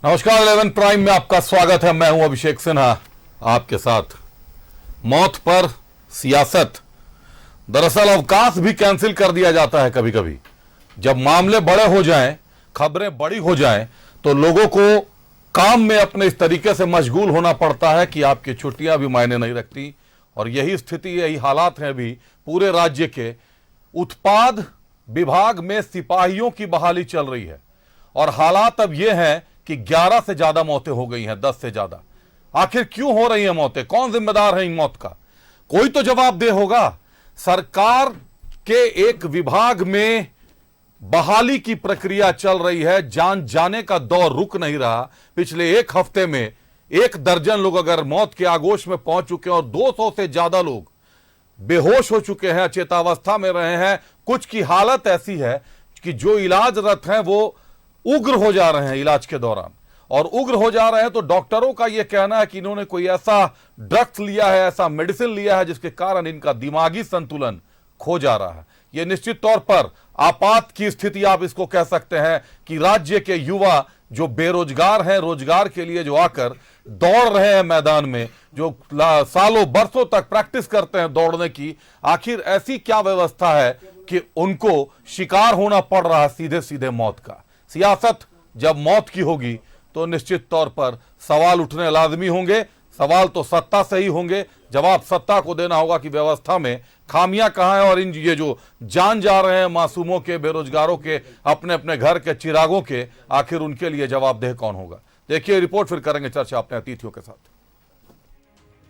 नमस्कार 11 प्राइम में आपका स्वागत है। मैं हूं अभिषेक सिन्हा आपके साथ। मौत पर सियासत। दरअसल अवकाश भी कैंसिल कर दिया जाता है कभी कभी। जब मामले बड़े हो जाएं, खबरें बड़ी हो जाएं, तो लोगों को काम में अपने इस तरीके से मशगूल होना पड़ता है कि आपकी छुट्टियां भी मायने नहीं रखती। और यही स्थिति, यही हालात हैं अभी पूरे राज्य के। उत्पाद विभाग में सिपाहियों की बहाली चल रही है और हालात अब यह हैं कि 11 से ज्यादा मौतें हो गई हैं, 10 से ज्यादा। आखिर क्यों हो रही हैं मौतें? कौन जिम्मेदार है इन मौत का? कोई तो जवाबदेह होगा। सरकार के एक विभाग में बहाली की प्रक्रिया चल रही है, जान जाने का दौर रुक नहीं रहा। पिछले एक हफ्ते में 1 दर्जन लोग अगर मौत के आगोश में पहुंच चुके हैं और 200 से ज्यादा लोग बेहोश हो चुके हैं, चेतावस्था में रहे हैं। कुछ की हालत ऐसी है कि जो इलाजरत हैं वो उग्र हो जा रहे हैं इलाज के दौरान। और उग्र हो जा रहे हैं तो डॉक्टरों का यह कहना है कि इन्होंने कोई ऐसा ड्रग्स लिया है, ऐसा मेडिसिन लिया है जिसके कारण इनका दिमागी संतुलन खो जा रहा है। यह निश्चित तौर पर आपात की स्थिति आप इसको कह सकते हैं कि राज्य के युवा जो बेरोजगार हैं, रोजगार के लिए जो आकर दौड़ रहे हैं मैदान में, जो सालों बरसों तक प्रैक्टिस करते हैं दौड़ने की, आखिर ऐसी क्या व्यवस्था है कि उनको शिकार होना पड़ रहा है सीधे सीधे मौत का। सियासत जब मौत की होगी तो निश्चित तौर पर सवाल उठने लाजमी होंगे। सवाल तो सत्ता से ही होंगे। जवाब सत्ता को देना होगा कि व्यवस्था में खामियां कहां हैं और इन ये जो जान जा रहे हैं मासूमों के, बेरोजगारों के, अपने अपने घर के चिरागों के, आखिर उनके लिए जवाबदेह कौन होगा। देखिए रिपोर्ट, फिर करेंगे चर्चा अपने अतिथियों के साथ।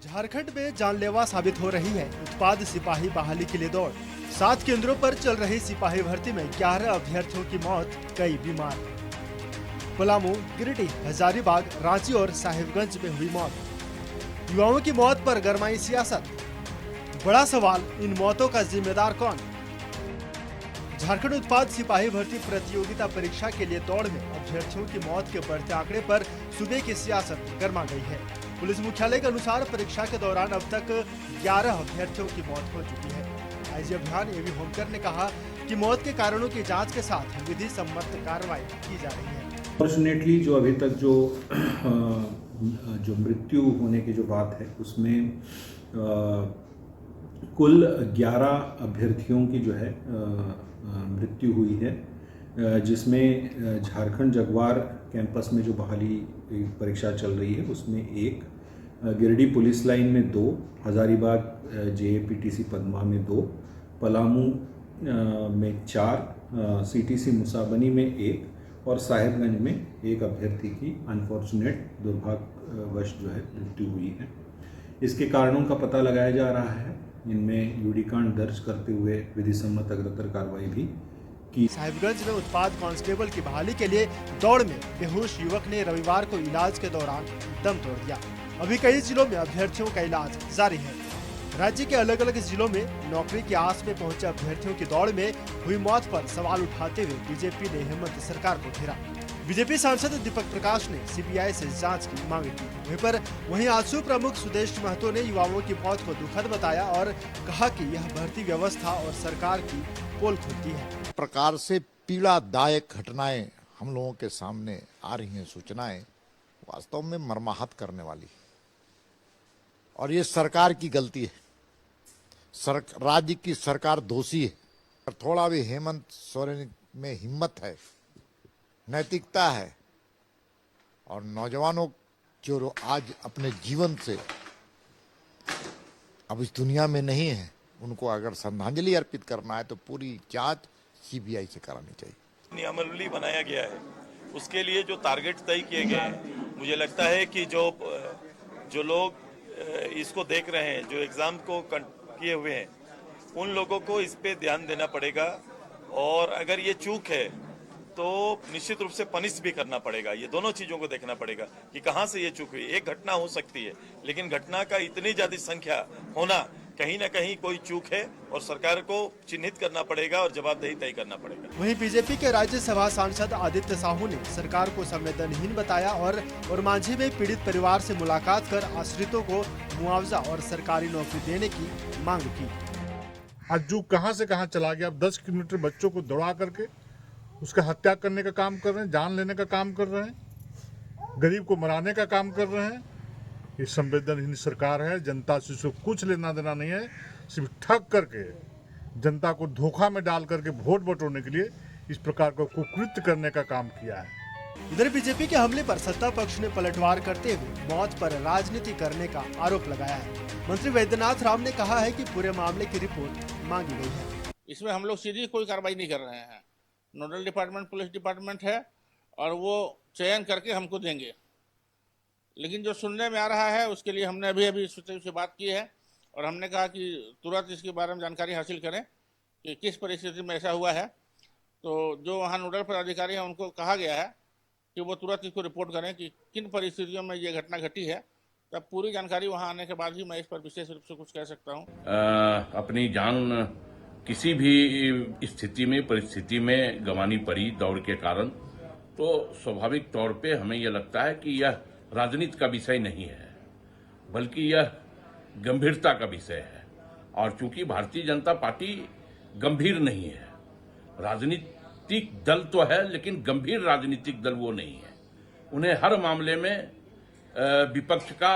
झारखंड में जानलेवा साबित हो रही है उत्पाद सिपाही बहाली के लिए दौड़। 7 केंद्रों पर चल रही सिपाही भर्ती में 11 अभ्यर्थियों की मौत, कई बीमार। पलामू, गिरिडीह, हजारीबाग, रांची और साहिबगंज में हुई मौत। युवाओं की मौत पर गरमाई सियासत। बड़ा सवाल, इन मौतों का जिम्मेदार कौन? झारखंड उत्पाद सिपाही भर्ती प्रतियोगिता परीक्षा के लिए दौड़ में अभ्यर्थियों की मौत के बढ़ते आंकड़े पर सूबे की सियासत गर्मा गई है। पुलिस मुख्यालय के अनुसार परीक्षा के दौरान अब तक 11 अभ्यर्थियों की मौत हो चुकी है। आईजी अभियान एवी होमकर ने कहा कि मौत के कारणों की जांच के साथ विधि सम्मत कार्रवाई की जा रही है। फॉर्चुनेटली जो अभी तक जो मृत्यु होने की जो बात है उसमें कुल 11 अभ्यर्थियों की जो है मृत्यु हुई है, जिसमें झारखंड जगवार कैंपस में जो बहाली परीक्षा चल रही है उसमें 1, गिरिडीह पुलिस लाइन में 2, हजारीबाग जेएपीटीसी पद्मा में 2, पलामू में 4, सीटीसी मुसाबनी में 1 और साहिबगंज में 1 अभ्यर्थी की अनफॉर्चुनेट दुर्भाग्यवश जो है मृत्यु हुई है। इसके कारणों का पता लगाया जा रहा है। इनमें यूडी कांड दर्ज करते हुए विधि सम्मत अग्रतर कार्रवाई भी की। साहिबगंज में उत्पाद कांस्टेबल की बहाली के लिए दौड़ में बेहोश युवक ने रविवार को इलाज के दौरान दम तोड़ दिया। अभी कई जिलों में अभ्यर्थियों का इलाज जारी है। राज्य के अलग अलग जिलों में नौकरी की आस में पहुंचे अभ्यर्थियों की दौड़ में हुई मौत पर सवाल उठाते हुए बीजेपी ने हेमंत सरकार को घेरा। बीजेपी सांसद दीपक प्रकाश ने सीबीआई से जांच की मांग की। वहीं आजसू प्रमुख सुदेश महतो ने युवाओं की मौत को दुखद बताया और कहा कि यह भर्ती व्यवस्था और सरकार की पोल खुलती है। प्रकार से पीड़ादायक घटनाएं हम लोगों के सामने आ रही हैं, सूचनाएं वास्तव में मर्माहत करने वाली है और ये सरकार की गलती है। राज्य की सरकार दोषी है। और थोड़ा भी हेमंत सोरेन में हिम्मत है, नैतिकता है और नौजवानों जो आज अपने जीवन से अब इस दुनिया में नहीं है, उनको अगर श्रद्धांजलि अर्पित करना है तो पूरी जांच सीबीआई से करानी चाहिए। नियमावली बनाया गया है, उसके लिए जो टारगेट तय किए गए हैं, मुझे लगता है कि जो लोग इसको देख रहे हैं, जो एग्जाम को किए हुए हैं, उन लोगों को इस पे ध्यान देना पड़ेगा और अगर ये चूक है तो निश्चित रूप से पनिश भी करना पड़ेगा। ये दोनों चीजों को देखना पड़ेगा कि कहां से ये चूक हुई। एक घटना हो सकती है, लेकिन घटना का इतनी ज्यादा संख्या होना, कहीं ना कहीं कोई चूक है और सरकार को चिन्हित करना पड़ेगा और जवाबदेही तय करना पड़ेगा। वहीं बीजेपी के राज्यसभा सांसद आदित्य साहू ने सरकार को संवेदनहीन बताया और मांझी में पीड़ित परिवार से मुलाकात कर आश्रितों को मुआवजा और सरकारी नौकरी देने की मांग की। आज जो कहां से कहां चला गया। अब 10 किलोमीटर बच्चों को दौड़ा करके उसका हत्या करने का काम कर रहे हैं, जान लेने का काम कर रहे हैं। गरीब को मराने का काम कर रहे हैं। ये संवेदनहीन सरकार है, जनता से उसको कुछ लेना देना नहीं है। सिर्फ ठग करके जनता को धोखा में डाल करके वोट बटोरने के लिए इस प्रकार का कुकृत्य करने का काम किया है। इधर बीजेपी के हमले पर सत्ता पक्ष ने पलटवार करते हुए मौत पर राजनीति करने का आरोप लगाया है। मंत्री वैद्यनाथ राम ने कहा है कि पूरे मामले की रिपोर्ट मांगी गई है। इसमें हम लोग सीधी कोई कार्रवाई नहीं कर रहे हैं। नोडल डिपार्टमेंट पुलिस डिपार्टमेंट है और वो चयन करके हमको देंगे। लेकिन जो सुनने में आ रहा है उसके लिए हमने अभी सचिव से बात की है और हमने कहा कि तुरंत इसके बारे में जानकारी हासिल करें कि किस परिस्थिति में ऐसा हुआ है। तो जो वहाँ नोडल पदाधिकारी हैं उनको कहा गया है कि वो तुरंत इसको रिपोर्ट करें कि किन परिस्थितियों में ये घटना घटी है। तब पूरी जानकारी वहाँ आने के बाद ही मैं इस पर विशेष रूप से कुछ कह सकता हूँ। अपनी जान किसी भी स्थिति में परिस्थिति में गंवानी पड़ी दौड़ के कारण, तो स्वाभाविक तौर पे हमें यह लगता है कि यह राजनीति का विषय नहीं है, बल्कि यह गंभीरता का विषय है। और चूंकि भारतीय जनता पार्टी गंभीर नहीं है, राजनीतिक दल तो है लेकिन गंभीर राजनीतिक दल वो नहीं है। उन्हें हर मामले में विपक्ष का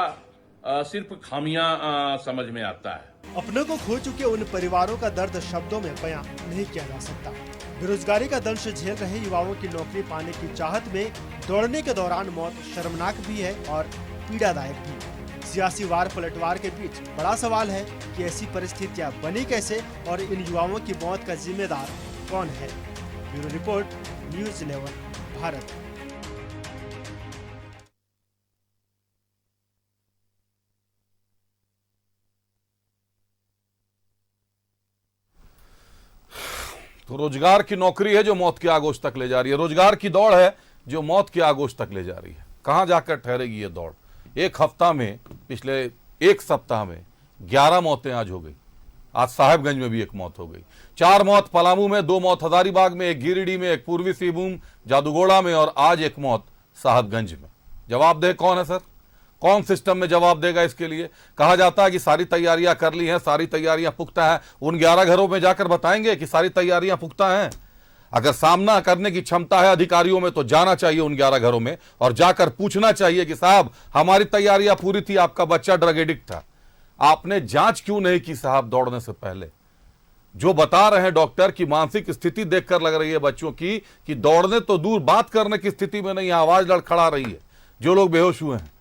सिर्फ खामियां समझ में आता है। अपनों को खो चुके उन परिवारों का दर्द शब्दों में बयां नहीं किया जा सकता। बेरोजगारी का दंश झेल रहे युवाओं की नौकरी पाने की चाहत में दौड़ने के दौरान मौत शर्मनाक भी है और पीड़ादायक भी। सियासी वार पलटवार के बीच बड़ा सवाल है कि ऐसी परिस्थितियां बनी कैसे और इन युवाओं की मौत का जिम्मेदार कौन है। Bureau report, news 11 Bharat. तो रोजगार की नौकरी है जो मौत की आगोश तक ले जा रही है, रोजगार की दौड़ है जो मौत की आगोश तक ले जा रही है। कहां जाकर ठहरेगी ये दौड़? एक हफ्ता में, पिछले एक सप्ताह में 11 मौतें आज हो गई। आज साहेबगंज में भी एक मौत हो गई। 4 मौत पलामू में, 2 मौत हजारीबाग में, एक गिरिडीह में, एक पूर्वी सिंहभूम जादूगोड़ा में और आज एक मौत साहबगंज में। जवाबदेह कौन है सर? कौन सिस्टम में जवाब देगा इसके लिए? कहा जाता है कि सारी तैयारियां कर ली हैं, सारी तैयारियां पुख्ता है। उन 11 घरों में जाकर बताएंगे कि सारी तैयारियां पुख्ता हैं? अगर सामना करने की क्षमता है अधिकारियों में तो जाना चाहिए उन 11 घरों में और जाकर पूछना चाहिए कि साहब हमारी तैयारियां पूरी थी, आपका बच्चा ड्रग एडिक्ट था, आपने जांच क्यों नहीं की साहब दौड़ने से पहले? जो बता रहे हैं डॉक्टर की मानसिक स्थिति देखकर लग रही है बच्चों की कि दौड़ने तो दूर, बात करने की स्थिति में नहीं है, आवाज लड़खड़ा रही है। जो लोग बेहोश हुए हैं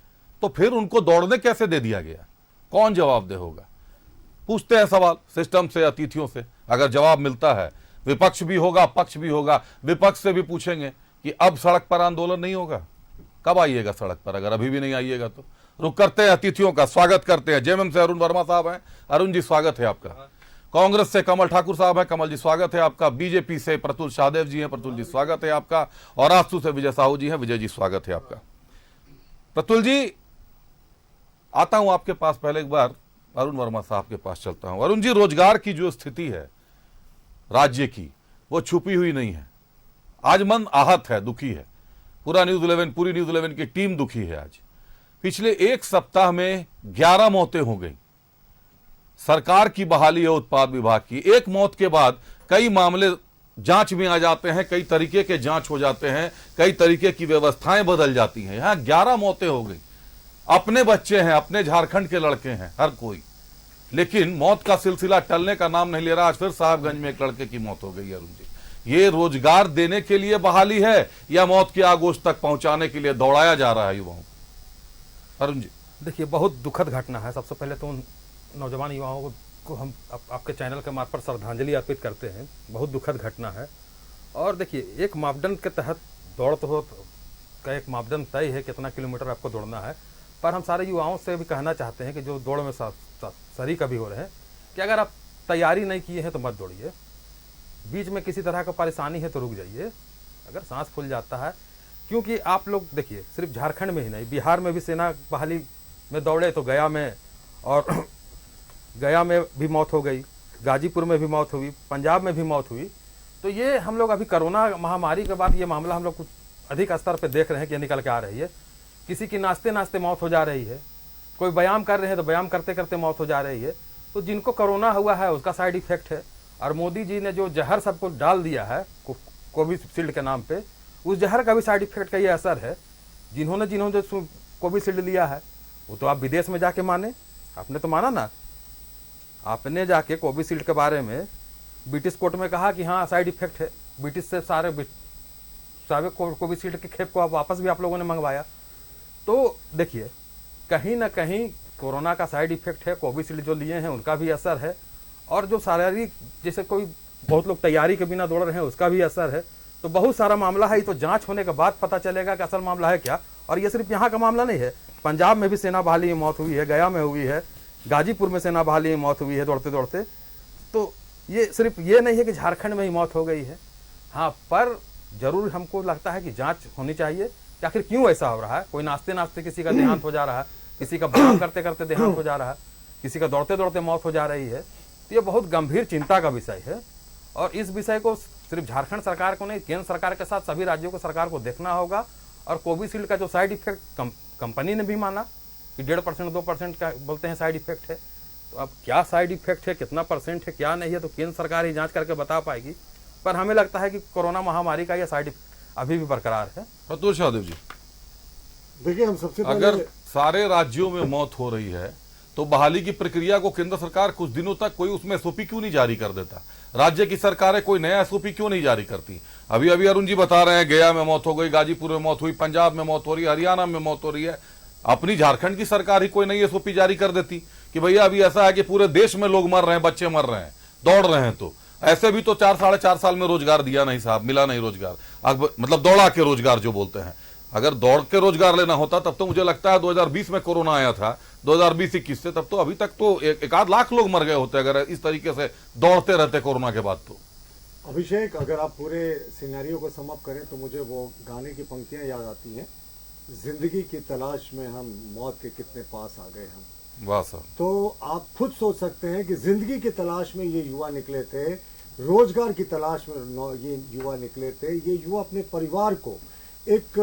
तो फिर उनको दौड़ने कैसे दे दिया गया? कौन जवाबदेह होगा? पूछते हैं सवाल सिस्टम से, अतिथियों से। अगर जवाब मिलता है, विपक्ष भी होगा, पक्ष भी होगा, विपक्ष से भी पूछेंगे कि अब सड़क पर आंदोलन नहीं होगा, कब आइएगा सड़क पर? अगर अभी भी नहीं आइएगा तो रुक करते हैं अतिथियों का, स्वागत करते हैं। जेएमएम से अरुण वर्मा साहब हैं, अरुण जी स्वागत है आपका। कांग्रेस से कमल ठाकुर साहब हैं, कमल जी स्वागत है आपका। बीजेपी से प्रतुल शाहदेव जी हैं, प्रतुल जी स्वागत है आपका। और आजसू से विजय साहू जी हैं, विजय जी स्वागत है आपका। प्रतुल जी आता हूं आपके पास, पहले एक बार अरुण वर्मा साहब के पास चलता हूं। अरुण जी, रोजगार की जो स्थिति है राज्य की वो छुपी हुई नहीं है। आज मन आहत है, दुखी है। पूरी न्यूज़ 11 की टीम दुखी है। आज पिछले एक सप्ताह में 11 मौतें हो गई। सरकार की बहाली है उत्पाद विभाग की। एक मौत के बाद कई मामले जांच में आ जाते हैं, कई तरीके के जांच हो जाते हैं, कई तरीके की व्यवस्थाएं बदल जाती हैं। यहां 11 मौतें हो गई। अपने बच्चे हैं, अपने झारखंड के लड़के हैं हर कोई, लेकिन मौत का सिलसिला टलने का नाम नहीं ले रहा। आज फिर साहबगंज में एक लड़के की मौत हो गई। अरुण जी, ये रोजगार देने के लिए बहाली है या मौत की आगोश तक पहुंचाने के लिए दौड़ाया जा रहा है युवाओं को? अरुण जी, देखिए, बहुत दुखद घटना है। सबसे पहले तो उन नौजवान युवाओं को हम आपके चैनल के मार्फत श्रद्धांजलि अर्पित करते हैं। बहुत दुखद घटना है। और देखिए, एक मापदंड के तहत दौड़ तो का एक मापदंड तय है कितना किलोमीटर आपको दौड़ना है, पर हम सारे युवाओं से भी कहना चाहते हैं कि जो दौड़ में शरीक अभी हो रहे हैं कि अगर आप तैयारी नहीं किए हैं तो मत दौड़िए। बीच में किसी तरह का परेशानी है तो रुक जाइए, अगर सांस फूल जाता है। क्योंकि आप लोग देखिए, सिर्फ झारखंड में ही नहीं, बिहार में भी सेना बहाली में दौड़े तो गया में, और गया में भी मौत हो गई, गाजीपुर में भी मौत हुई, पंजाब में भी मौत हुई। तो ये हम लोग अभी कोरोना महामारी के बाद ये मामला हम लोग कुछ अधिक स्तर पर देख रहे हैं कि निकल के आ रही है। किसी की नाचते नाचते मौत हो जा रही है, कोई व्यायाम कर रहे हैं तो व्यायाम करते करते मौत हो जा रही है। तो जिनको कोरोना हुआ है उसका साइड इफेक्ट है। और मोदी जी ने जो जहर सबको डाल दिया है कोविशील्ड के नाम पे, उस जहर का भी साइड इफेक्ट का ये असर है। जिन्होंने जिन्होंने जो कोविशील्ड लिया है वो तो आप विदेश में जाके माने, आपने तो माना ना, आपने जाके कोविशील्ड के बारे में ब्रिटिश कोर्ट में कहा कि हाँ साइड इफेक्ट है, ब्रिटिश से सारे कोविशील्ड के खेप को आप वापस भी आप लोगों ने मंगवाया। तो देखिए कहीं ना कहीं कोरोना का साइड इफेक्ट है, कोविशील्ड जो लिए हैं उनका भी असर है, और जो शारीरिक जैसे कोई बहुत लोग तैयारी के बिना दौड़ रहे हैं उसका भी असर है। तो बहुत सारा मामला है, ये तो जांच होने के बाद पता चलेगा कि असल मामला है क्या। और ये सिर्फ यहाँ का मामला नहीं है, पंजाब में भी सेना बहाली में मौत हुई है, गया में हुई है, गाजीपुर में सेना बहाली में मौत हुई है दौड़ते दौड़ते। तो ये सिर्फ ये नहीं है कि झारखंड में ही मौत हो गई है, हाँ, पर जरूर हमको लगता है कि जांच होनी चाहिए कि आखिर क्यों ऐसा हो रहा है। कोई नाचते नाचते किसी का देहांत हो जा रहा है, किसी का व्यायाम करते करते देहांत हो जा रहा है, किसी का दौड़ते दौड़ते मौत हो जा रही है। तो ये बहुत गंभीर चिंता का विषय है, और इस विषय को सिर्फ झारखंड सरकार को नहीं, केंद्र सरकार के साथ सभी राज्यों को सरकार को देखना होगा। और कोविशील्ड का जो साइड इफेक्ट कंपनी ने भी माना कि 1.5% 2% का बोलते हैं साइड इफेक्ट है। तो अब क्या साइड इफेक्ट है, कितना परसेंट है, क्या नहीं है, तो केंद्र सरकार ही जांच करके बता पाएगी। पर हमें लगता है कि कोरोना महामारी का यह साइड इफेक्ट अभी भी बरकरार है। अतुल शाहदेव जी, देखिए हम सबसे अगर सारे राज्यों में मौत हो रही है तो बहाली की प्रक्रिया को केंद्र सरकार कुछ दिनों तक कोई उसमें एसओपी क्यों नहीं जारी कर देता? राज्य की सरकारें कोई नया एसओपी क्यों नहीं जारी करती? अभी अभी अरुण जी बता रहे हैं गया में मौत हो गई, गाजीपुर में मौत हुई, पंजाब में मौत हो रही है, हरियाणा में मौत हो रही है। अपनी झारखंड की सरकार ही कोई नई एसओपी जारी कर देती कि भैया अभी ऐसा है कि पूरे देश में लोग मर रहे हैं, बच्चे मर रहे हैं, दौड़ रहे हैं, तो ऐसे भी तो 4-4.5 साल में रोजगार दिया नहीं साहब, मिला नहीं रोजगार, मतलब दौड़ा के रोजगार जो बोलते हैं। अगर दौड़ के रोजगार लेना होता तब तो मुझे लगता है 2020 में कोरोना आया था, 2020-21 से, तब तो अभी तक तो एक आध लाख लोग मर गए होते अगर इस तरीके से दौड़ते रहते कोरोना के बाद। तो अभिषेक, अगर आप पूरे सिनेरियो को सम अप करें तो मुझे वो गाने की पंक्तियां याद आती हैं, जिंदगी की तलाश में हम मौत के कितने पास आ गए हम। वाह सर। तो आप खुद सोच सकते हैं कि जिंदगी की तलाश में ये युवा निकले थे, रोजगार की तलाश में ये युवा निकले थे, ये युवा अपने परिवार को एक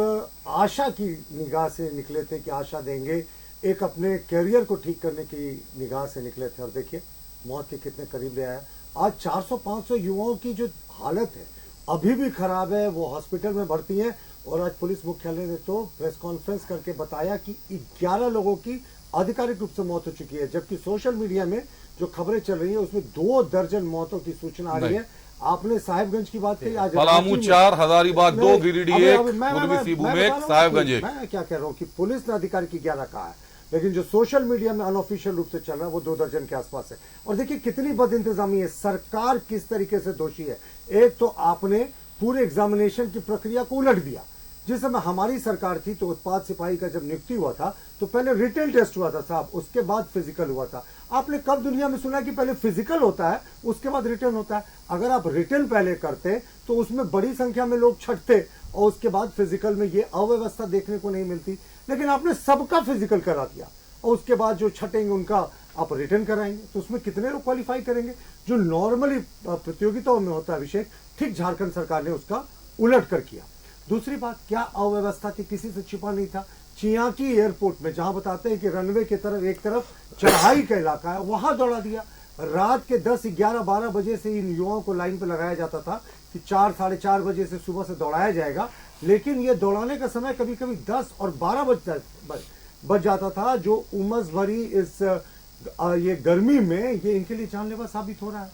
आशा की निगाह से निकले थे कि आशा देंगे, एक अपने करियर को ठीक करने की निगाह से निकले थे, और देखिए मौत के कितने करीब ले आया। आज 400-500 युवाओं की जो हालत है अभी भी खराब है, वो हॉस्पिटल में भर्ती हैं। और आज पुलिस मुख्यालय ने तो प्रेस कॉन्फ्रेंस करके बताया कि 11 लोगों की आधिकारिक रूप से मौत हो चुकी है, जबकि सोशल मीडिया में जो खबरें चल रही है उसमें 2 दर्जन मौतों की सूचना आ रही है। आपने साहिबगंज की बात कही, आज पलामू 4, हजारीबाग 2, गिरिडीह 1, पूर्वी सिंहभूम 1, साहिबगंज 1। मैं क्या कह रहा हूँ कि पुलिस ने अधिकारी की 11 कहा है, लेकिन जो सोशल मीडिया में अनऑफिशियल रूप से चल रहा है वो 2 दर्जन के आसपास है। और देखिए कितनी बदइंतजामी है, सरकार किस तरीके से दोषी है। एक तो आपने पूरे एग्जामिनेशन की प्रक्रिया को उलट दिया। जिस समय हमारी सरकार थी तो उत्पाद सिपाही का जब नियुक्ति हुआ था तो पहले रिटेल टेस्ट हुआ था साहब, उसके बाद फिजिकल हुआ था। आपने कब दुनिया में सुना कि पहले फिजिकल होता है उसके बाद रिटर्न होता है? अगर आप रिटर्न पहले करते तो उसमें बड़ी संख्या में लोग छटते और उसके बाद फिजिकल में ये अव्यवस्था देखने को नहीं मिलती। लेकिन आपने सबका फिजिकल करा दिया और उसके बाद जो छटेंगे उनका आप रिटर्न कराएंगे, तो उसमें कितने लोग क्वालिफाई करेंगे? जो नॉर्मली प्रतियोगिताओं में होता है अभिषेक, ठीक झारखंड सरकार ने उसका उलट कर किया। दूसरी बात, क्या अव्यवस्था थी? किसी से छिपा नहीं था। चियाकी एयरपोर्ट में जहां बताते हैं कि रनवे की तरफ एक तरफ चढ़ाई का इलाका है, वहां दौड़ा दिया। रात के 10, 11, 12 बजे से इन युवाओं को लाइन पे लगाया जाता था कि 4, 4:30 बजे से सुबह से दौड़ाया जाएगा, लेकिन ये दौड़ाने का समय कभी कभी 10 और 12 बज जाता था, जो उमस भरी इस ये गर्मी में ये इनके लिए जानलेवा साबित हो रहा है।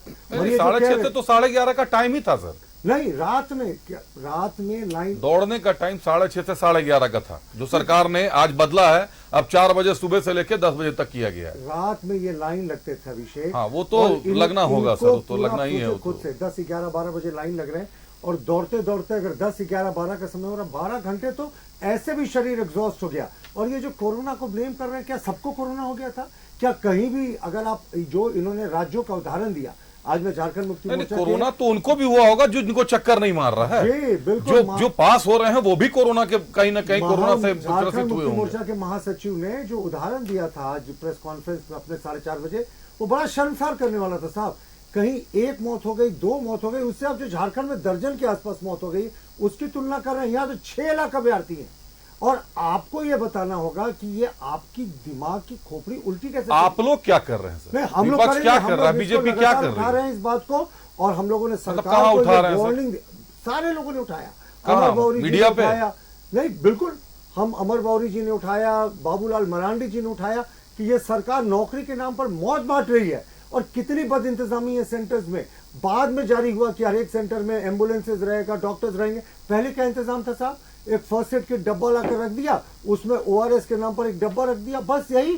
6:30 से तो 11:30 का टाइम ही था सर। नहीं, रात में लाइन दौड़ने का टाइम 6:30 से 11:30 का था, जो सरकार ने आज बदला है, अब 4 बजे सुबह से लेकर 10 बजे तक किया गया है। रात में ये लाइन लगते थे अभिषेक। हाँ, वो तो लगना होगा सर, तो लगना ही है। खुद से 10, 11, 12 बजे लाइन लग रहे हैं और दौड़ते दौड़ते अगर 10, 11, 12 का समय हो रहा, 12 घंटे तो ऐसे भी शरीर एग्जॉस्ट हो गया। और ये जो कोरोना को ब्लेम कर रहे हैं, क्या सबको कोरोना हो गया था? क्या कहीं भी, अगर आप जो इन्होंने राज्यों का उदाहरण दिया, आज मैं झारखंड मुक्ति मोर्चा, कोरोना तो उनको भी हुआ होगा जो जिनको चक्कर नहीं मार रहा है। जो पास हो रहे हैं वो भी कोरोना के कहीं ना कहीं कोरोना से झारखंड मुक्ति मोर्चा के महासचिव ने जो उदाहरण दिया था आज प्रेस कॉन्फ्रेंस में अपने 4:30 बजे, वो बड़ा शर्मसार करने वाला था साहब। कहीं 1 मौत हो गई, 2 मौत हो गई, उससे अब जो झारखंड में दर्जन के आसपास मौत हो गई उसकी तुलना कर रहे हैं। यहाँ तो 6 लाख अभ्यर्थी हैं और आपको ये बताना होगा कि ये आपकी दिमाग की खोपड़ी उल्टी कैसे? आप लोग क्या कर रहे हैं सर? नहीं, हम लोग क्या कर रहा है? बीजेपी क्या कर रहे हैं इस बात को? और हम लोगों ने सरकार को वार्निंग, सारे लोगों ने उठाया, मीडिया पे? नहीं, बिल्कुल हम अमर बावरी जी ने उठाया, बाबूलाल मरांडी जी ने उठाया कि ये सरकार नौकरी के नाम पर मौज बांट रही है। और कितनी बद इंतजामी है सेंटर्स में। बाद में जारी हुआ कि हर एक सेंटर में एम्बुलेंसेज रहेगा, डॉक्टर्स रहेंगे। पहले क्या इंतजाम था साहब? एक फर्स्ट एड किट डब्बा लाकर रख दिया, उसमें ORS के नाम पर एक डब्बा रख दिया, बस यही।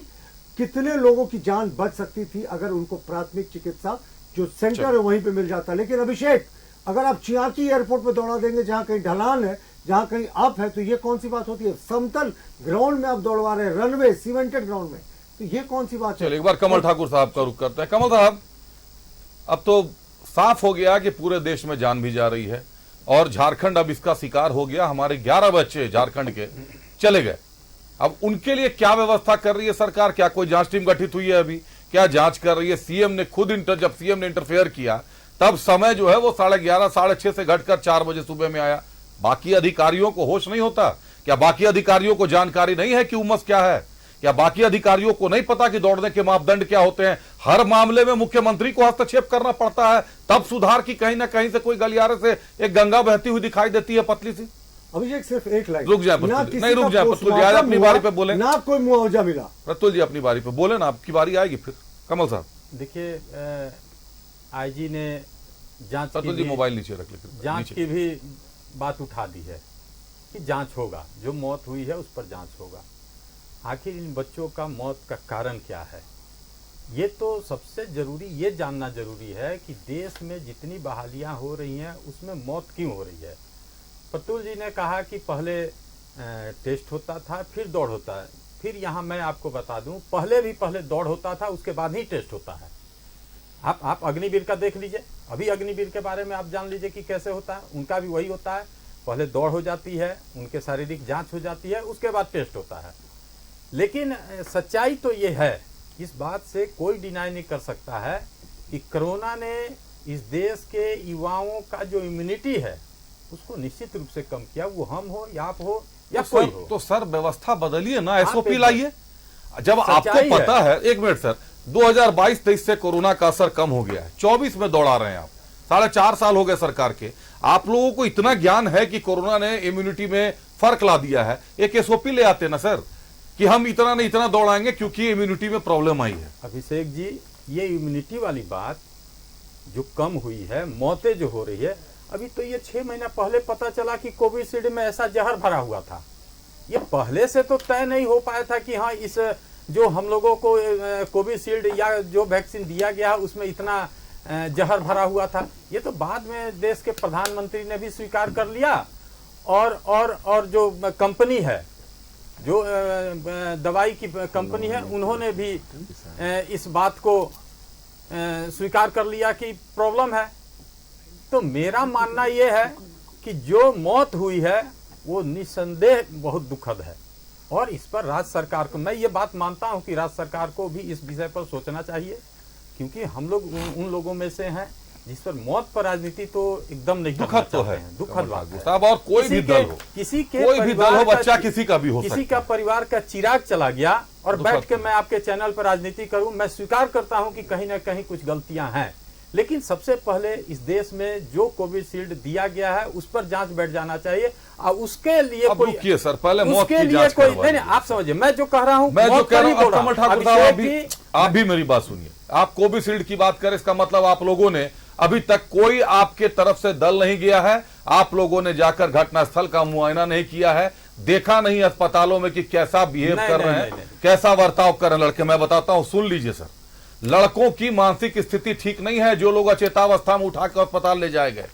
कितने लोगों की जान बच सकती थी अगर उनको प्राथमिक चिकित्सा जो सेंटर है वहीं पे मिल जाता। लेकिन अभिषेक, अगर आप चियाकी एयरपोर्ट पे दौड़ा देंगे जहां कहीं ढलान है, जहां कहीं अप है, तो ये कौन सी बात होती है? समतल ग्राउंड में आप दौड़वा रहे हैं, रनवे सीमेंटेड ग्राउंड में, तो ये कौन सी बात है? चलिए एक बार कमल ठाकुर साहब का रुख करते हैं। कमल साहब, अब तो साफ हो गया कि पूरे देश में जान भी जा रही है और झारखंड अब इसका शिकार हो गया। हमारे 11 बच्चे झारखंड के चले गए। अब उनके लिए क्या व्यवस्था कर रही है सरकार? क्या कोई जांच टीम गठित हुई है? अभी क्या जांच कर रही है? सीएम ने खुद जब सीएम ने इंटरफेयर किया तब समय जो है वो 11:30 6:30 से घटकर 4 बजे सुबह में आया। बाकी अधिकारियों को होश नहीं होता क्या? बाकी अधिकारियों को जानकारी नहीं है कि उमस क्या है? क्या बाकी अधिकारियों को नहीं पता कि दौड़ने के मापदंड क्या होते हैं? हर मामले में मुख्यमंत्री को हस्तक्षेप करना पड़ता है तब सुधार की कहीं ना कहीं से कोई गलियारे से एक गंगा बहती हुई दिखाई देती है पतली सी। अभिषेक सिर्फ एक लाइन, रुक जाए नहीं रुक जाए प्रतुल जी, आज अपनी बारी पे बोले ना। कोई मुआवजा मिला? प्रतुल जी अपनी बारी पे बोले ना, आपकी बारी आएगी फिर। कमल साहब देखिए, आईजी ने जांच प्रतुल जी मोबाइल नीचे रख लेते, जांच की भी बात उठा दी है कि जांच होगा, जो मौत हुई है उस पर जांच होगा। आखिर इन बच्चों का मौत का कारण क्या है, ये तो सबसे जरूरी ये जानना जरूरी है कि देश में जितनी बहालियां हो रही हैं उसमें मौत क्यों हो रही है। प्रतुल जी ने कहा कि पहले टेस्ट होता था फिर दौड़ होता है। फिर यहाँ मैं आपको बता दूं, पहले दौड़ होता था, उसके बाद ही टेस्ट होता है। आप अग्निवीर का देख लीजिए, अभी अग्निवीर के बारे में आप जान लीजिए कि कैसे होता है। उनका भी वही होता है, पहले दौड़ हो जाती है, उनके शारीरिक जांच हो जाती है, उसके बाद टेस्ट होता है। लेकिन सच्चाई तो ये है, इस बात से कोई डिनाई नहीं कर सकता है कि कोरोना ने इस देश के युवाओं का जो इम्यूनिटी है उसको निश्चित रूप से कम किया। वो हम हो या आप हो या कोई हो। तो सर व्यवस्था बदलिए ना, एसओपी लाइए। जब आपको पता है, एक मिनट सर, 2022-23 से कोरोना का असर कम हो गया है, 24 में दौड़ा रहे हैं आप, 4.5 साल हो गए सरकार के। आप लोगों को इतना ज्ञान है कि कोरोना ने इम्यूनिटी में फर्क ला दिया है, एक एसओपी ले आते ना सर कि हम इतना नहीं इतना दौड़ाएंगे क्योंकि इम्यूनिटी में प्रॉब्लम आई है। अभिषेक जी, ये इम्यूनिटी वाली बात जो कम हुई है, मौतें जो हो रही है, अभी तो ये 6 महीना पहले पता चला कि कोविशील्ड में ऐसा जहर भरा हुआ था। ये पहले से तो तय नहीं हो पाया था कि हाँ, इस जो हम लोगों को कोविशील्ड या जो वैक्सीन दिया गया उसमें इतना जहर भरा हुआ था। ये तो बाद में देश के प्रधानमंत्री ने भी स्वीकार कर लिया और जो कंपनी है, जो दवाई की कंपनी है, उन्होंने भी इस बात को स्वीकार कर लिया कि प्रॉब्लम है। तो मेरा मानना यह है कि जो मौत हुई है वो निस्संदेह बहुत दुखद है और इस पर राज्य सरकार को, मैं ये बात मानता हूं कि राज्य सरकार को भी इस विषय पर सोचना चाहिए, क्योंकि हम लोग उन लोगों में से हैं जिस पर मौत पर राजनीति तो एकदम नहीं करना दुखद तो है, दुखद बात है साहब। और कोई भी दल हो, किसी के कोई भी दल हो, बच्चा किसी का भी हो, किसी का परिवार का चिराग चला गया और बैठ के मैं आपके चैनल पर राजनीति करूं, मैं स्वीकार करता हूं कि कहीं ना कहीं कुछ गलतियां हैं, लेकिन सबसे पहले इस देश में जो कोविशील्ड दिया गया है उस पर जांच बैठ जाना चाहिए और उसके लिए कोई सर पहले मौत की जांच कोई नहीं, आप समझिए मैं जो कह रहा हूं, मैं जो कह रहा हूं। कमल ठाकुर साहब आप भी मेरी बात सुनिए। आप कोविशील्ड की बात करें, इसका मतलब आप लोगों ने अभी तक कोई आपके तरफ से दल नहीं गया है, आप लोगों ने जाकर घटनास्थल का मुआयना नहीं किया है, देखा नहीं अस्पतालों में कि कैसा बिहेव कर रहे हैं, कैसा बर्ताव कर रहे हैं लड़के। मैं बताता हूं, सुन लीजिए सर, लड़कों की मानसिक स्थिति ठीक नहीं है। जो लोग अचेतावस्था में उठाकर अस्पताल ले जाए गए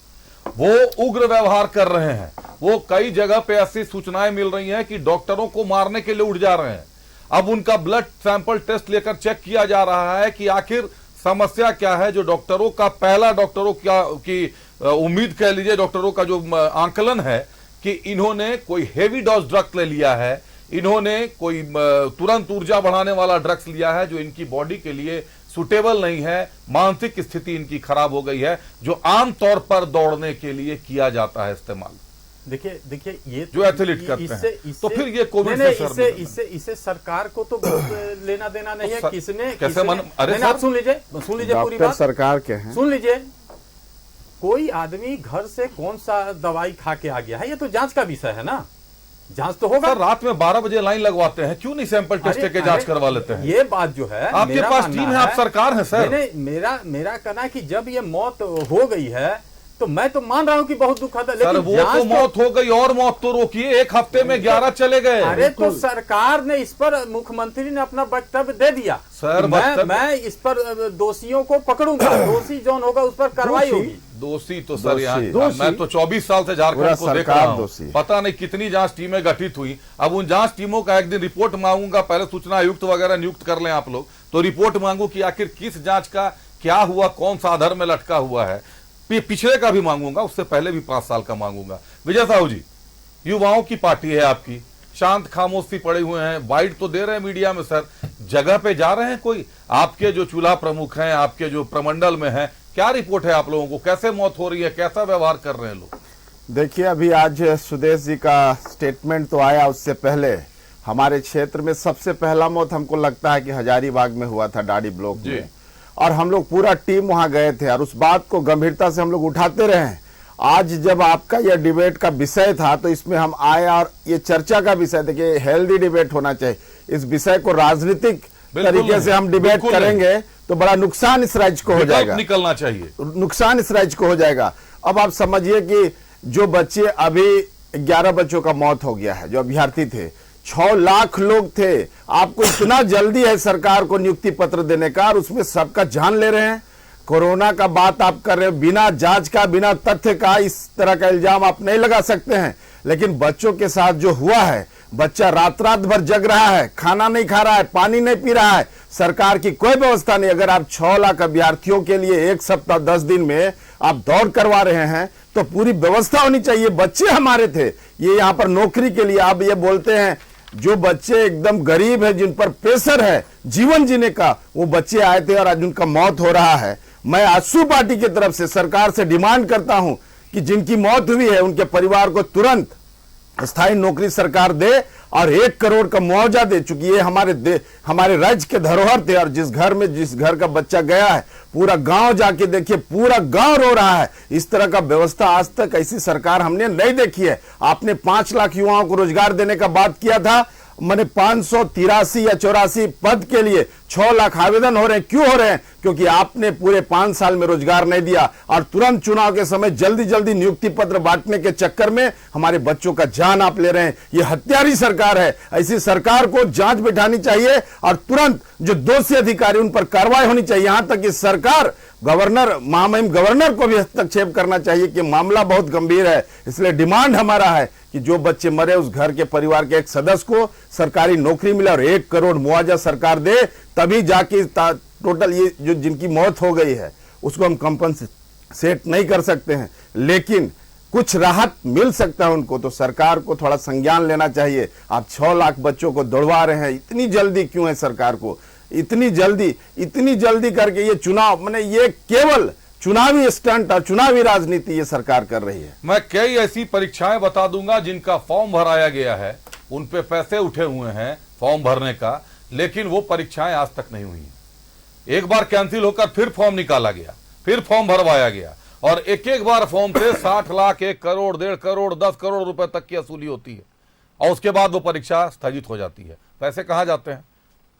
वो उग्र व्यवहार कर रहे हैं। वो कई जगह पे ऐसी सूचनाएं मिल रही हैं कि डॉक्टरों को मारने के लिए उठ जा रहे हैं। अब उनका ब्लड सैंपल टेस्ट लेकर चेक किया जा रहा है कि आखिर समस्या क्या है। जो डॉक्टरों का पहला डॉक्टरों की उम्मीद कह लीजिए, डॉक्टरों का जो आंकलन है कि इन्होंने कोई हेवी डोज ड्रग्स ले लिया है, इन्होंने कोई तुरंत ऊर्जा बढ़ाने वाला ड्रग्स लिया है जो इनकी बॉडी के लिए सुटेबल नहीं है, मानसिक स्थिति इनकी खराब हो गई है, जो आमतौर पर दौड़ने के लिए किया जाता है इस्तेमाल। देखिए ये जो एथलीट करते हैं, तो फिर ये कोविड इससे सरकार को तो लेना देना नहीं है। किसने कैसे अरे आप सुन लीजिए पूरी बात, सरकार के हैं, सुन लीजिए। कोई आदमी घर से कौन सा दवाई खा के आ गया है, ये तो जांच का विषय है ना। जांच तो होगा। सर रात में 12 बजे लाइन लगवाते हैं, क्यों नहीं सैंपल टेस्ट के जांच करवा लेते हैं? ये बात जो है, आपके मेरा पास मानना टीम है, आप सरकार है सर। मेरा कहना है कि जब ये मौत हो गई है तो मैं तो मान रहा हूं कि बहुत दुखद है, सर लेकिन वो तो मौत हो गई, और मौत तो रोकिए, एक हफ्ते में 11 चले गए। अरे तो सरकार ने इस पर, मुख्यमंत्री ने अपना वक्तव्य दे दिया सर। मैं इस पर दोषियों को पकड़ूंगा, दोषी जौन होगा उस पर कार्रवाई होगी। दोषी तो सर यहाँ मैं तो 24 साल से झारखंड को देख रहा हूँ, पता नहीं कितनी जांच टीमें गठित हुई। अब उन जांच टीमों का एक दिन रिपोर्ट मांगूंगा, पहले सूचना आयुक्त वगैरह नियुक्त कर लें आप लोग, तो रिपोर्ट मांगू कि आखिर किस जांच का क्या हुआ, कौन सा आधार में लटका हुआ है। पिछले का भी मांगूंगा, उससे पहले भी 5 साल का मांगूंगा। विजय साहू जी, युवाओं की पार्टी है आपकी, शांत खामोश सी पड़े हुए हैं, बाइट तो दे रहे हैं मीडिया में सर, जगह पे जा रहे हैं कोई? आपके जो चूल्हा प्रमुख हैं, आपके जो प्रमंडल में हैं, क्या रिपोर्ट है आप लोगों को, कैसे मौत हो रही है, कैसा व्यवहार कर रहे हैं लोग? देखिए, अभी आज सुदेश जी का स्टेटमेंट तो आया, उससे पहले हमारे क्षेत्र में सबसे पहला मौत हमको लगता है कि हजारीबाग में हुआ था, डाडी ब्लॉक में, और हम लोग पूरा टीम वहां गए थे और उस बात को गंभीरता से हम लोग उठाते रहे। आज जब आपका यह डिबेट का विषय था तो इसमें हम आए और ये चर्चा का विषय, देखिए हेल्दी डिबेट होना चाहिए, इस विषय को राजनीतिक तरीके से हम डिबेट करेंगे तो बड़ा नुकसान इस राज्य को हो जाएगा, निकलना चाहिए, नुकसान इस राज्य को हो जाएगा। अब आप समझिए कि जो बच्चे, अभी 11 बच्चों का मौत हो गया है जो अभ्यर्थी थे, 6 लाख लोग थे, आपको इतना जल्दी है सरकार को नियुक्ति पत्र देने का और उसमें सबका जान ले रहे हैं। कोरोना का बात आप कर रहे हो, बिना जांच का, बिना तथ्य का इस तरह का इल्जाम आप नहीं लगा सकते हैं। लेकिन बच्चों के साथ जो हुआ है, बच्चा रात रात भर जग रहा है, खाना नहीं खा रहा है, पानी नहीं पी रहा है, सरकार की कोई व्यवस्था नहीं। अगर आप 6 लाख अभ्यर्थियों के लिए 1 सप्ताह 10 दिन में आप दौड़ करवा रहे हैं तो पूरी व्यवस्था होनी चाहिए। बच्चे हमारे थे, ये यहाँ पर नौकरी के लिए, आप ये बोलते हैं जो बच्चे एकदम गरीब है, जिन पर प्रेशर है जीवन जीने का, वो बच्चे आए थे और आज उनका मौत हो रहा है। मैं आजसू पार्टी की तरफ से सरकार से डिमांड करता हूं कि जिनकी मौत हुई है उनके परिवार को तुरंत स्थायी नौकरी सरकार दे और 1 करोड़ का मुआवजा दे, चूंकि ये हमारे राज्य के धरोहर थे। और जिस घर का बच्चा गया है, पूरा गांव जाके देखिए, पूरा गांव रो रहा है। इस तरह का व्यवस्था आज तक ऐसी सरकार हमने नहीं देखी है। आपने 5 लाख युवाओं को रोजगार देने का बात किया था, मैंने 583 या 84 पद के लिए 6 लाख आवेदन हो रहे हैं। क्यों हो रहे हैं? क्योंकि आपने पूरे 5 साल में रोजगार नहीं दिया और तुरंत चुनाव के समय जल्दी जल्दी नियुक्ति पत्र बांटने के चक्कर में हमारे बच्चों का जान आप ले रहे हैं। ये हत्यारी सरकार है। ऐसी सरकार को जांच बिठानी चाहिए और तुरंत जो दोषी अधिकारी उन पर कार्रवाई होनी चाहिए। यहां तक कि सरकार गवर्नर, महामहिम गवर्नर को भी हस्तक्षेप करना चाहिए कि मामला बहुत गंभीर है। इसलिए डिमांड हमारा है कि जो बच्चे मरे उस घर के परिवार के एक सदस्य को सरकारी नौकरी मिले और 1 करोड़ मुआवजा सरकार दे, तभी जाके टोटल ये जो जिनकी मौत हो गई है उसको हम कंपनसेट नहीं कर सकते हैं, लेकिन कुछ राहत मिल सकता है उनको। तो सरकार को थोड़ा संज्ञान लेना चाहिए। आप 6 लाख बच्चों को दौड़वा रहे हैं, इतनी जल्दी क्यों है सरकार को? इतनी जल्दी करके ये चुनाव, मैंने ये केवल चुनावी स्टंट और चुनावी राजनीति ये सरकार कर रही है। मैं कई ऐसी परीक्षाएं बता दूंगा जिनका फॉर्म भराया गया है, उन पे पैसे उठे हुए हैं फॉर्म भरने का, लेकिन वो परीक्षाएं आज तक नहीं हुई। एक बार कैंसिल होकर फिर फॉर्म निकाला गया, फिर फॉर्म भरवाया गया और एक बार फॉर्म से 60 लाख, 1 करोड़, 1.5 करोड़, 10 करोड़ रुपए तक की वसूली होती है और उसके बाद वो परीक्षा स्थगित हो जाती है। पैसे कहाँ जाते हैं?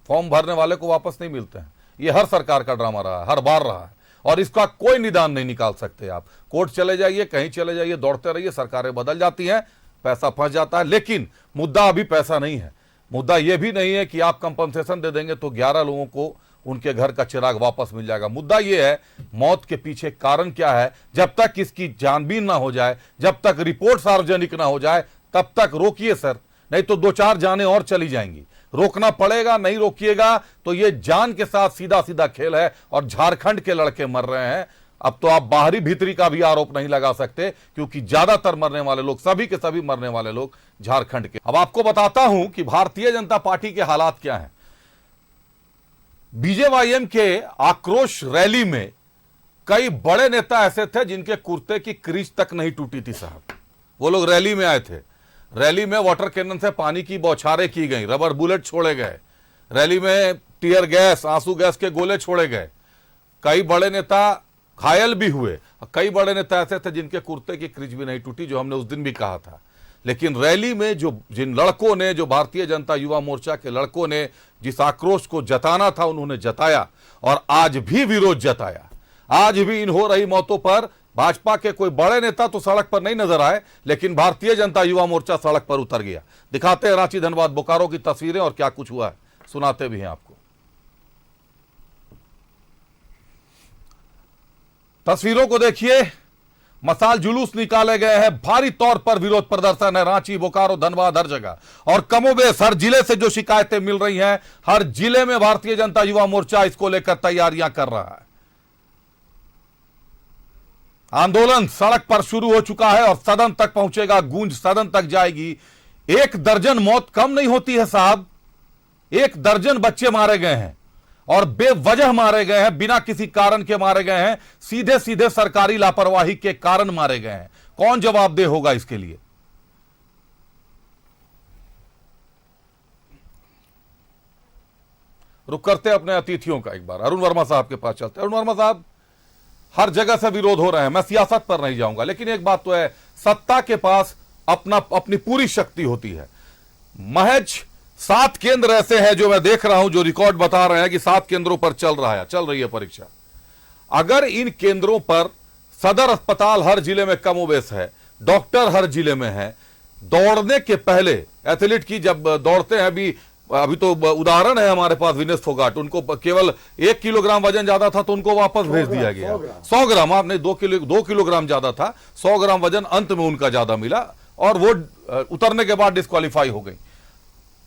फॉर्म भरने वाले को वापस नहीं मिलते हैं। ये हर सरकार का ड्रामा रहा है, हर बार रहा है और इसका कोई निदान नहीं निकाल सकते। आप कोर्ट चले जाइए, कहीं चले जाइए, दौड़ते रहिए, सरकारें बदल जाती हैं, पैसा फंस जाता है। लेकिन मुद्दा अभी पैसा नहीं है, मुद्दा यह भी नहीं है कि आप कंपनसेशन दे देंगे तो 11 लोगों को उनके घर का चिराग वापस मिल जाएगा। मुद्दा यह है मौत के पीछे कारण क्या है। जब तक इसकी जानबीन ना हो जाए, जब तक रिपोर्ट सार्वजनिक ना हो जाए, तब तक रोकिए सर, नहीं तो 2-4 जानें और चली जाएंगी। रोकना पड़ेगा, नहीं रोकिएगा तो ये जान के साथ सीधा सीधा खेल है और झारखंड के लड़के मर रहे हैं। अब तो आप बाहरी भीतरी का भी आरोप नहीं लगा सकते क्योंकि ज्यादातर मरने वाले लोग, सभी के सभी मरने वाले लोग झारखंड के। अब आपको बताता हूं कि भारतीय जनता पार्टी के हालात क्या हैं। बीजेवाईएम के आक्रोश रैली में कई बड़े नेता ऐसे थे जिनके कुर्ते की क्रीज तक नहीं टूटी थी साहब। वो लोग रैली में आए थे। रैली में वाटर कैनन से पानी की बौछारें की गई, रबर बुलेट छोड़े गए, रैली में टीयर गैस, आंसू गैस के गोले छोड़े गए। कई बड़े नेता घायल भी हुए, कई बड़े नेता ऐसे थे जिनके कुर्ते की क्रीज भी नहीं टूटी, जो हमने उस दिन भी कहा था। लेकिन रैली में जिन लड़कों ने, जो भारतीय जनता युवा मोर्चा के लड़कों ने जिस आक्रोश को जताना था उन्होंने जताया और आज भी विरोध जताया। आज भी इन हो रही मौतों पर भाजपा के कोई बड़े नेता तो सड़क पर नहीं नजर आए, लेकिन भारतीय जनता युवा मोर्चा सड़क पर उतर गया। दिखाते हैं रांची, धनबाद, बोकारो की तस्वीरें और क्या कुछ हुआ है, सुनाते भी हैं आपको। तस्वीरों को देखिए, मसाल जुलूस निकाले गए हैं, भारी तौर पर विरोध प्रदर्शन है रांची, बोकारो, धनबाद, हर जगह। और कमोबेश हर जिले से जो शिकायतें मिल रही हैं, हर जिले में भारतीय जनता युवा मोर्चा इसको लेकर तैयारियां कर रहा है। आंदोलन सड़क पर शुरू हो चुका है और सदन तक पहुंचेगा, गूंज सदन तक जाएगी। 1 दर्जन मौत कम नहीं होती है साहब, 1 दर्जन बच्चे मारे गए हैं और बेवजह मारे गए हैं, बिना किसी कारण के मारे गए हैं, सीधे सीधे सरकारी लापरवाही के कारण मारे गए हैं। कौन जवाबदेह होगा इसके लिए? रुक करते अपने अतिथियों का, एक बार अरुण वर्मा साहब के पास चलते। अरुण वर्मा साहब, हर जगह से विरोध हो रहे हैं, मैं सियासत पर नहीं जाऊंगा, लेकिन एक बात तो है, सत्ता के पास अपनी पूरी शक्ति होती है। महज 7 केंद्र ऐसे हैं जो मैं देख रहा हूं, जो रिकॉर्ड बता रहे हैं कि 7 केंद्रों पर चल रही है परीक्षा। अगर इन केंद्रों पर सदर अस्पताल हर जिले में कमोबेश है, डॉक्टर हर जिले में है, दौड़ने के पहले एथलीट की जब दौड़ते हैं, अभी तो उदाहरण है हमारे पास विनेश फोगाट, उनको केवल 1 किलोग्राम वजन ज्यादा था तो उनको वापस भेज दिया गया। 100 ग्राम, आपने 2 किलोग्राम ज्यादा था, 100 ग्राम वजन अंत में उनका ज्यादा मिला और वो उतरने के बाद डिस्क्वालीफाई हो गई।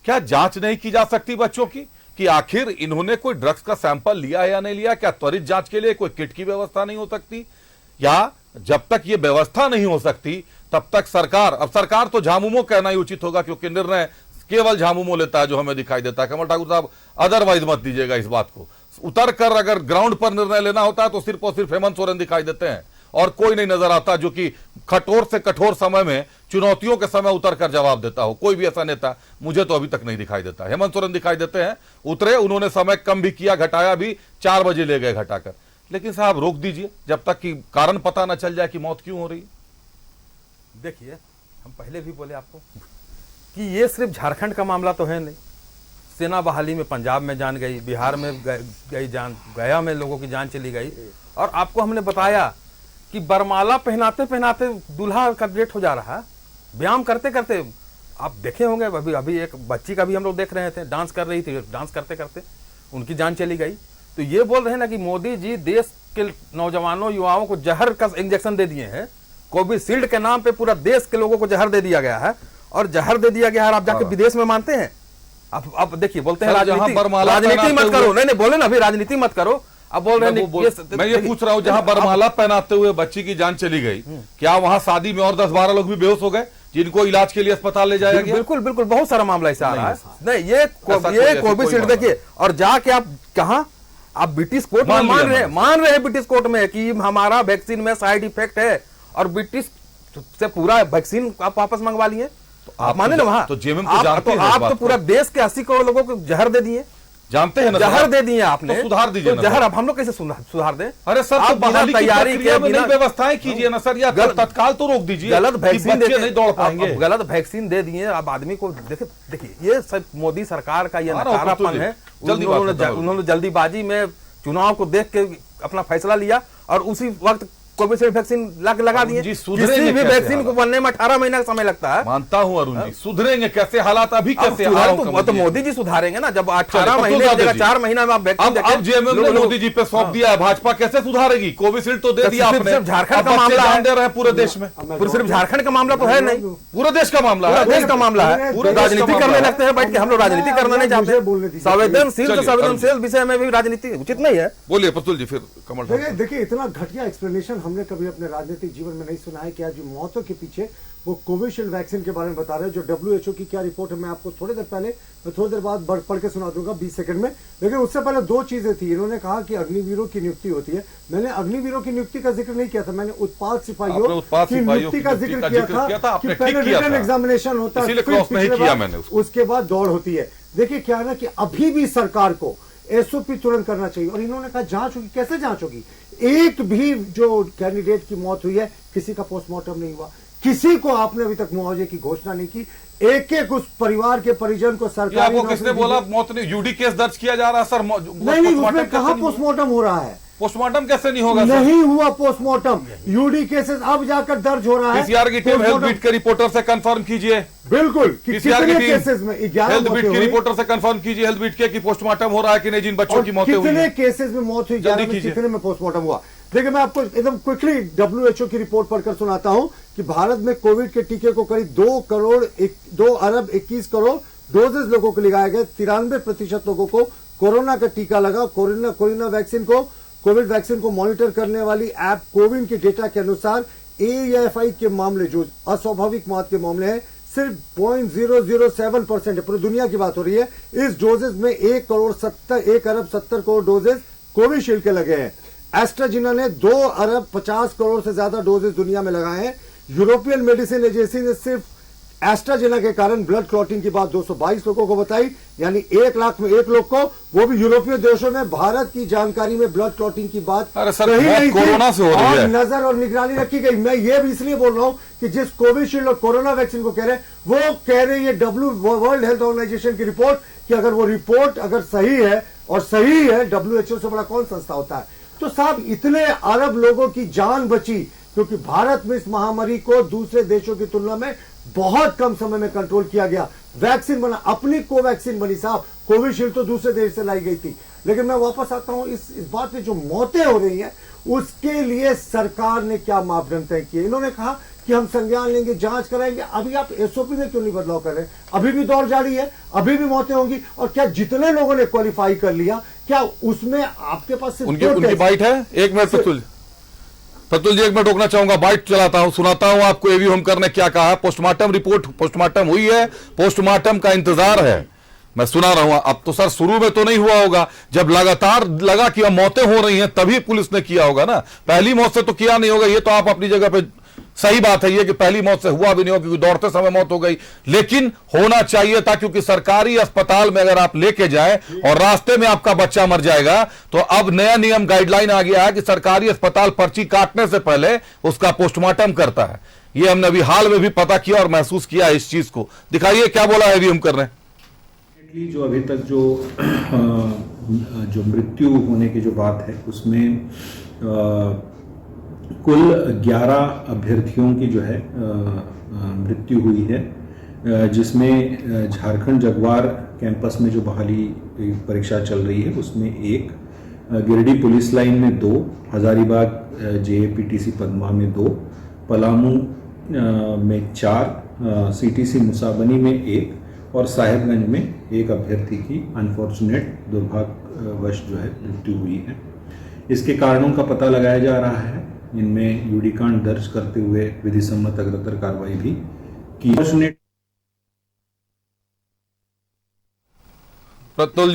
क्या जांच नहीं की जा सकती बच्चों की कि आखिर इन्होंने कोई ड्रग्स का सैंपल लिया है या नहीं लिया? क्या त्वरित जांच के लिए कोई किट की व्यवस्था नहीं हो सकती? या जब तक ये व्यवस्था नहीं हो सकती तब तक सरकार तो झामुमो कहना ही उचित होगा, क्योंकि निर्णय केवल झामुमो लेता है जो हमें दिखाई देता है। कमल ठाकुर साहब, अदरवाइज मत दीजिएगा इस बात को। उतर कर अगर ग्राउंड पर निर्णय लेना होता है तो सिर्फ और सिर्फ हेमंत सोरेन दिखाई देते हैं और कोई नहीं नजर आता जो कि कठोर से कठोर समय में, चुनौतियों के समय उतर कर जवाब देता हो। कोई भी ऐसा नेता मुझे तो अभी तक नहीं दिखाई देता। हेमंत सोरेन दिखाई देते हैं, उतरे, उन्होंने समय कम भी किया, घटाया भी, 4 बजे ले गए घटाकर। लेकिन साहब रोक दीजिए जब तक कि कारण पता ना चल जाए कि मौत क्यों हो रही है। देखिए, हम पहले भी बोले आपको कि ये सिर्फ झारखंड का मामला तो है नहीं। सेना बहाली में पंजाब में जान गई, बिहार में गई जान, गया में लोगों की जान चली गई। और आपको हमने बताया कि बरमाला पहनाते पहनाते दूल्हा का डेट हो जा रहा है, व्यायाम करते करते। आप देखे होंगे, अभी एक बच्ची का भी हम लोग देख रहे थे, डांस कर रही थी, डांस करते करते उनकी जान चली गई। तो ये बोल रहे हैं ना कि मोदी जी देश के नौजवानों, युवाओं को जहर का इंजेक्शन दे दिए हैं। कोविशील्ड के नाम पे पूरा देश के लोगों को जहर दे दिया गया है, और जहर दे दिया गया है। आप जाके विदेश में मानते हैं? अब देखिए, बोलते हैं राजनीति मत करो। नहीं बोले ना, अभी राजनीति मत करो। अब बोल रहे हैं, मैं ये पूछ रहा हूं, जहां बरमाला पहनाते हुए बच्ची की जान चली गई, क्या वहां शादी में और 10-12 लोग भी बेहोश हो गए जिनको इलाज के लिए अस्पताल ले जाया गया? बिल्कुल बिल्कुल, बहुत सारा मामला ऐसा आ रहा है। नहीं, ये कोविशील्ड देखिए, और जाके आप कहा, आप ब्रिटिश कोर्ट में मान रहे हैं ब्रिटिश कोर्ट में कि हमारा वैक्सीन में साइड इफेक्ट है, और ब्रिटिश से पूरा वैक्सीन आप वापस मंगवा लिए। तो आप माने ना वहां, तो आप तो पूरा देश के 80 करोड़ लोगों को जहर दे दिए, जानते हैं ना, जहर दे दिए आपने। तो सुधार दीजिए ना जहर। अब हम लोग कैसे सुधार दें? अरे सर, तो बहाली की प्रक्रिया में नई व्यवस्थाएं कीजिए ना सर, या तत्काल तो रोक दीजिए। गलत वैक्सीन नहीं दौड़ पाएंगे, गलत वैक्सीन दे दिए। अब आदमी को देखिए, ये सब मोदी सरकार का ये नकारापन है। उन्होंने जल्दीबाजी में चुनाव को देख के अपना फैसला लिया और उसी वक्त कोविशील्ड वैक्सीन लगा दिए। किसी भी वैक्सीन को बनने में 18 महीना का समय लगता है। मानता हूं अरुण जी, सुधरेंगे कैसे हालात? अभी कैसे? तो मोदी जी सुधारेंगे ना, जब 18 महीने 4 महीना में आप वैक्सीन अब जेएमएम ने मोदी जी पे सौंप दिया है, भाजपा कैसे सुधारेगी? कोविशील्ड तो दे दिया आपने, सिर्फ झारखंड का मामला है, दे रहे हैं पूरे देश में। सिर्फ झारखंड का मामला तो है नहीं, पूरे देश का मामला है, देश का मामला है। राजनीति करने लगते हैं बैठ के, हम लोग राजनीति करना नहीं चाहते। संवेदनशील विषय में भी राजनीति उचित नहीं है। बोलिए प्रतुल जी, फिर कमल। देखिए, इतना घटिया एक्सप्लेनेशन हमने कभी अपने राजनीतिक जीवन में नहीं सुना है कि आज मौतों के पीछे वो कोविशील्ड वैक्सीन के बारे में बता रहे हैं। जो WHO की क्या रिपोर्ट है, मैं आपको थोड़ी देर बाद पढ़ के सुना दूंगा 20 सेकंड में। लेकिन उससे पहले 2 चीजें थी। इन्होंने कहा कि अग्निवीरों की नियुक्ति होती है। मैंने अग्निवीरों की नियुक्ति का जिक्र नहीं किया था, मैंने उत्पाद सिपाहियों की नियुक्ति का जिक्र किया था कि पहले रिटन एग्जामिनेशन होता है, उसके बाद दौड़ होती है। देखिए क्या है ना कि अभी भी सरकार को SOP तुरंत करना चाहिए। और इन्होंने कहा जांच होगी, कैसे जांच होगी? एक भी जो कैंडिडेट की मौत हुई है, किसी का पोस्टमार्टम नहीं हुआ, किसी को आपने अभी तक मुआवजे की घोषणा नहीं की। एक एक उस परिवार के परिजन को सरकारी आपको किसने बोला मौत नहीं? यूडी केस दर्ज किया जा रहा है सर। नहीं, उसमें कहां पोस्टमार्टम हो रहा है? पोस्टमार्टम कैसे नहीं होगा? नहीं हुआ पोस्टमार्टम। यूडी केसेस अब जाकर दर्ज हो रहा है। पीसीआर की टीम हेल्थ बीट के रिपोर्टर से कंफर्म कीजिए। बिल्कुल, पीसीआर की केसेस में 11 हेल्थ बीट की रिपोर्टर से कंफर्म कीजिए हेल्थ बीट के कि पोस्टमार्टम हो रहा है कि नहीं, जिन बच्चों की मौतें हुई कितने केसेस में मौत हुई, 11 में कितने में पोस्टमार्टम हुआ। देखिए मैं आपको एकदम क्विकली WHO की रिपोर्ट पढ़कर सुनाता हूं कि भारत में कोविड के टीके को करीब 2 अरब 21 करोड़ डोजेस लोगों को लगाए गए। 93% लोगों को कोरोना का टीका लगा। कोविड वैक्सीन को मॉनिटर करने वाली ऐप कोविन के डेटा के अनुसार AFI के मामले, जो अस्वाभाविक मौत के मामले हैं, सिर्फ 0.007% है। पूरी दुनिया की बात हो रही है। इस डोजेस में 1 अरब 70 करोड़ डोजेस कोविशील्ड के लगे हैं। एस्ट्राजेनेका ने 2 अरब 50 करोड़ से ज्यादा डोजेस दुनिया में लगाए हैं। यूरोपियन मेडिसिन एजेंसी ने सिर्फ एस्ट्राजेनेका के कारण ब्लड क्लॉटिंग की बात 222 लोगों को बताई, यानी 1 लाख में 1 लोग को, वो भी यूरोपीय देशों में। भारत की जानकारी में ब्लड क्लॉटिंग की बात कहीं नहीं कोरोना से हो रही है। नजर और निगरानी रखी गई। मैं ये भी इसलिए बोल रहा हूं कि जिस कोविशील्ड और कोरोना वैक्सीन को कह रहे हैं, वो कह रहे हैं वर्ल्ड हेल्थ ऑर्गेनाइजेशन की रिपोर्ट कि अगर वो रिपोर्ट अगर सही है, और सही है, WHO से बड़ा कौन संस्था होता है। तो साहब इतने अरब लोगों की जान बची क्योंकि भारत में इस महामारी को दूसरे देशों की तुलना में बहुत कम समय में कंट्रोल किया गया। वैक्सीन बना, अपनी कोवैक्सीन बनी साहब। कोविशील्ड तो दूसरे देश से लाई गई थी। लेकिन मैं वापस आता हूं इस बात पे, जो मौतें हो रही हैं उसके लिए सरकार ने क्या मापदंड तय किए। इन्होंने कहा कि हम संज्ञान लेंगे, जांच कराएंगे। अभी आप SOP में क्यों नहीं बदलाव कर रहे? अभी भी दौड़ जारी है, अभी भी मौतें होंगी। और क्या जितने लोगों ने क्वालिफाई कर लिया, क्या उसमें आपके पास सिर्फ उनकी बाइट है? एक मिनट प्रतुल जी, एक मिनट रोकना चाहूंगा, बाइट चलाता हूं, सुनाता हूं आपको एवी होमकर ने क्या कहा। पोस्टमार्टम रिपोर्ट, पोस्टमार्टम हुई है, पोस्टमार्टम का इंतजार है। मैं सुना रहा हूं। अब तो सर शुरू में तो नहीं हुआ होगा, जब लगातार लगा कि अब मौतें हो रही हैं तभी पुलिस ने किया होगा ना। पहली मौत से तो किया नहीं होगा। ये तो आप अपनी जगह पे सही बात है ये कि पहली मौत से हुआ भी नहीं होगा, क्योंकि दौड़ते समय मौत हो गई। लेकिन होना चाहिए था, क्योंकि सरकारी अस्पताल में अगर आप लेके जाए और रास्ते में आपका बच्चा मर जाएगा, तो अब नया नियम गाइडलाइन आ गया है कि सरकारी अस्पताल पर्ची काटने से पहले उसका पोस्टमार्टम करता है। ये हमने अभी हाल में भी पता किया और महसूस किया इस चीज को। दिखाइए क्या बोला है हम कर रहे हैं। जो अभी तक जो मृत्यु होने की जो बात है, उसमें कुल 11 अभ्यर्थियों की जो है मृत्यु हुई है, जिसमें झारखंड जगवार कैंपस में जो बहाली परीक्षा चल रही है उसमें 1, गिरिडीह पुलिस लाइन में 2, हजारीबाग JAPTC पदमा में 2, पलामू में 4, CTC मुसाबनी में 1 और साहेबगंज में 1 अभ्यर्थी की अनफॉर्चुनेट दुर्भाग्यवश जो है मृत्यु हुई है। इसके कारणों का पता लगाया जा रहा है। इनमें यूडी कांड दर्ज करते हुए विधि सम्मत अग्रतर कार्रवाई भी की। प्रतुल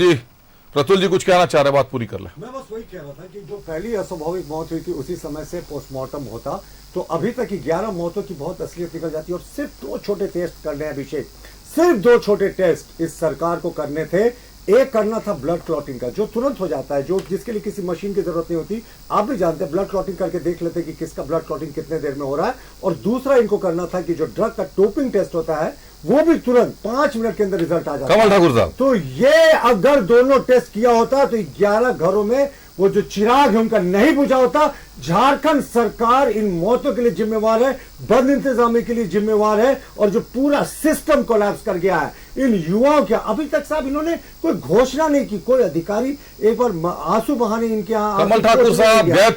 जी कुछ कहना चाह रहे, बात पूरी कर ले। मैं बस वही कह रहा था कि जो पहली अस्वाभाविक मौत हुई थी उसी समय से पोस्टमार्टम होता तो अभी तक की 11 मौतों की बहुत असलियत निकल जाती। और सिर्फ 2 छोटे टेस्ट करने हैं अभिषेक, सिर्फ 2 छोटे टेस्ट इस सरकार को करने थे। एक करना था ब्लड क्लॉटिंग का, जो तुरंत हो जाता है, जो जिसके लिए किसी मशीन की जरूरत नहीं होती। आप भी जानते हैं, ब्लड क्लॉटिंग करके देख लेते कि किसका ब्लड क्लॉटिंग कितने देर में हो रहा है। और दूसरा इनको करना था कि जो ड्रग का डोपिंग टेस्ट होता है वो भी तुरंत 5 मिनट के अंदर रिजल्ट आ जाता है। कमल ठाकुर साहब, तो ये अगर दोनों टेस्ट किया होता तो 11 घरों में वो जो चिराग है उनका नहीं बुझा होता। झारखंड सरकार इन मौतों के लिए जिम्मेवार है, बद इंतजामी के लिए जिम्मेवार है, और जो पूरा सिस्टम कोलैप्स कर गया है इन युवाओं के। अभी तक साहब इन्होंने कोई घोषणा नहीं की, कोई अधिकारी एक बार आंसू बहाने इनके यहाँ। कमल ठाकुर साहब गए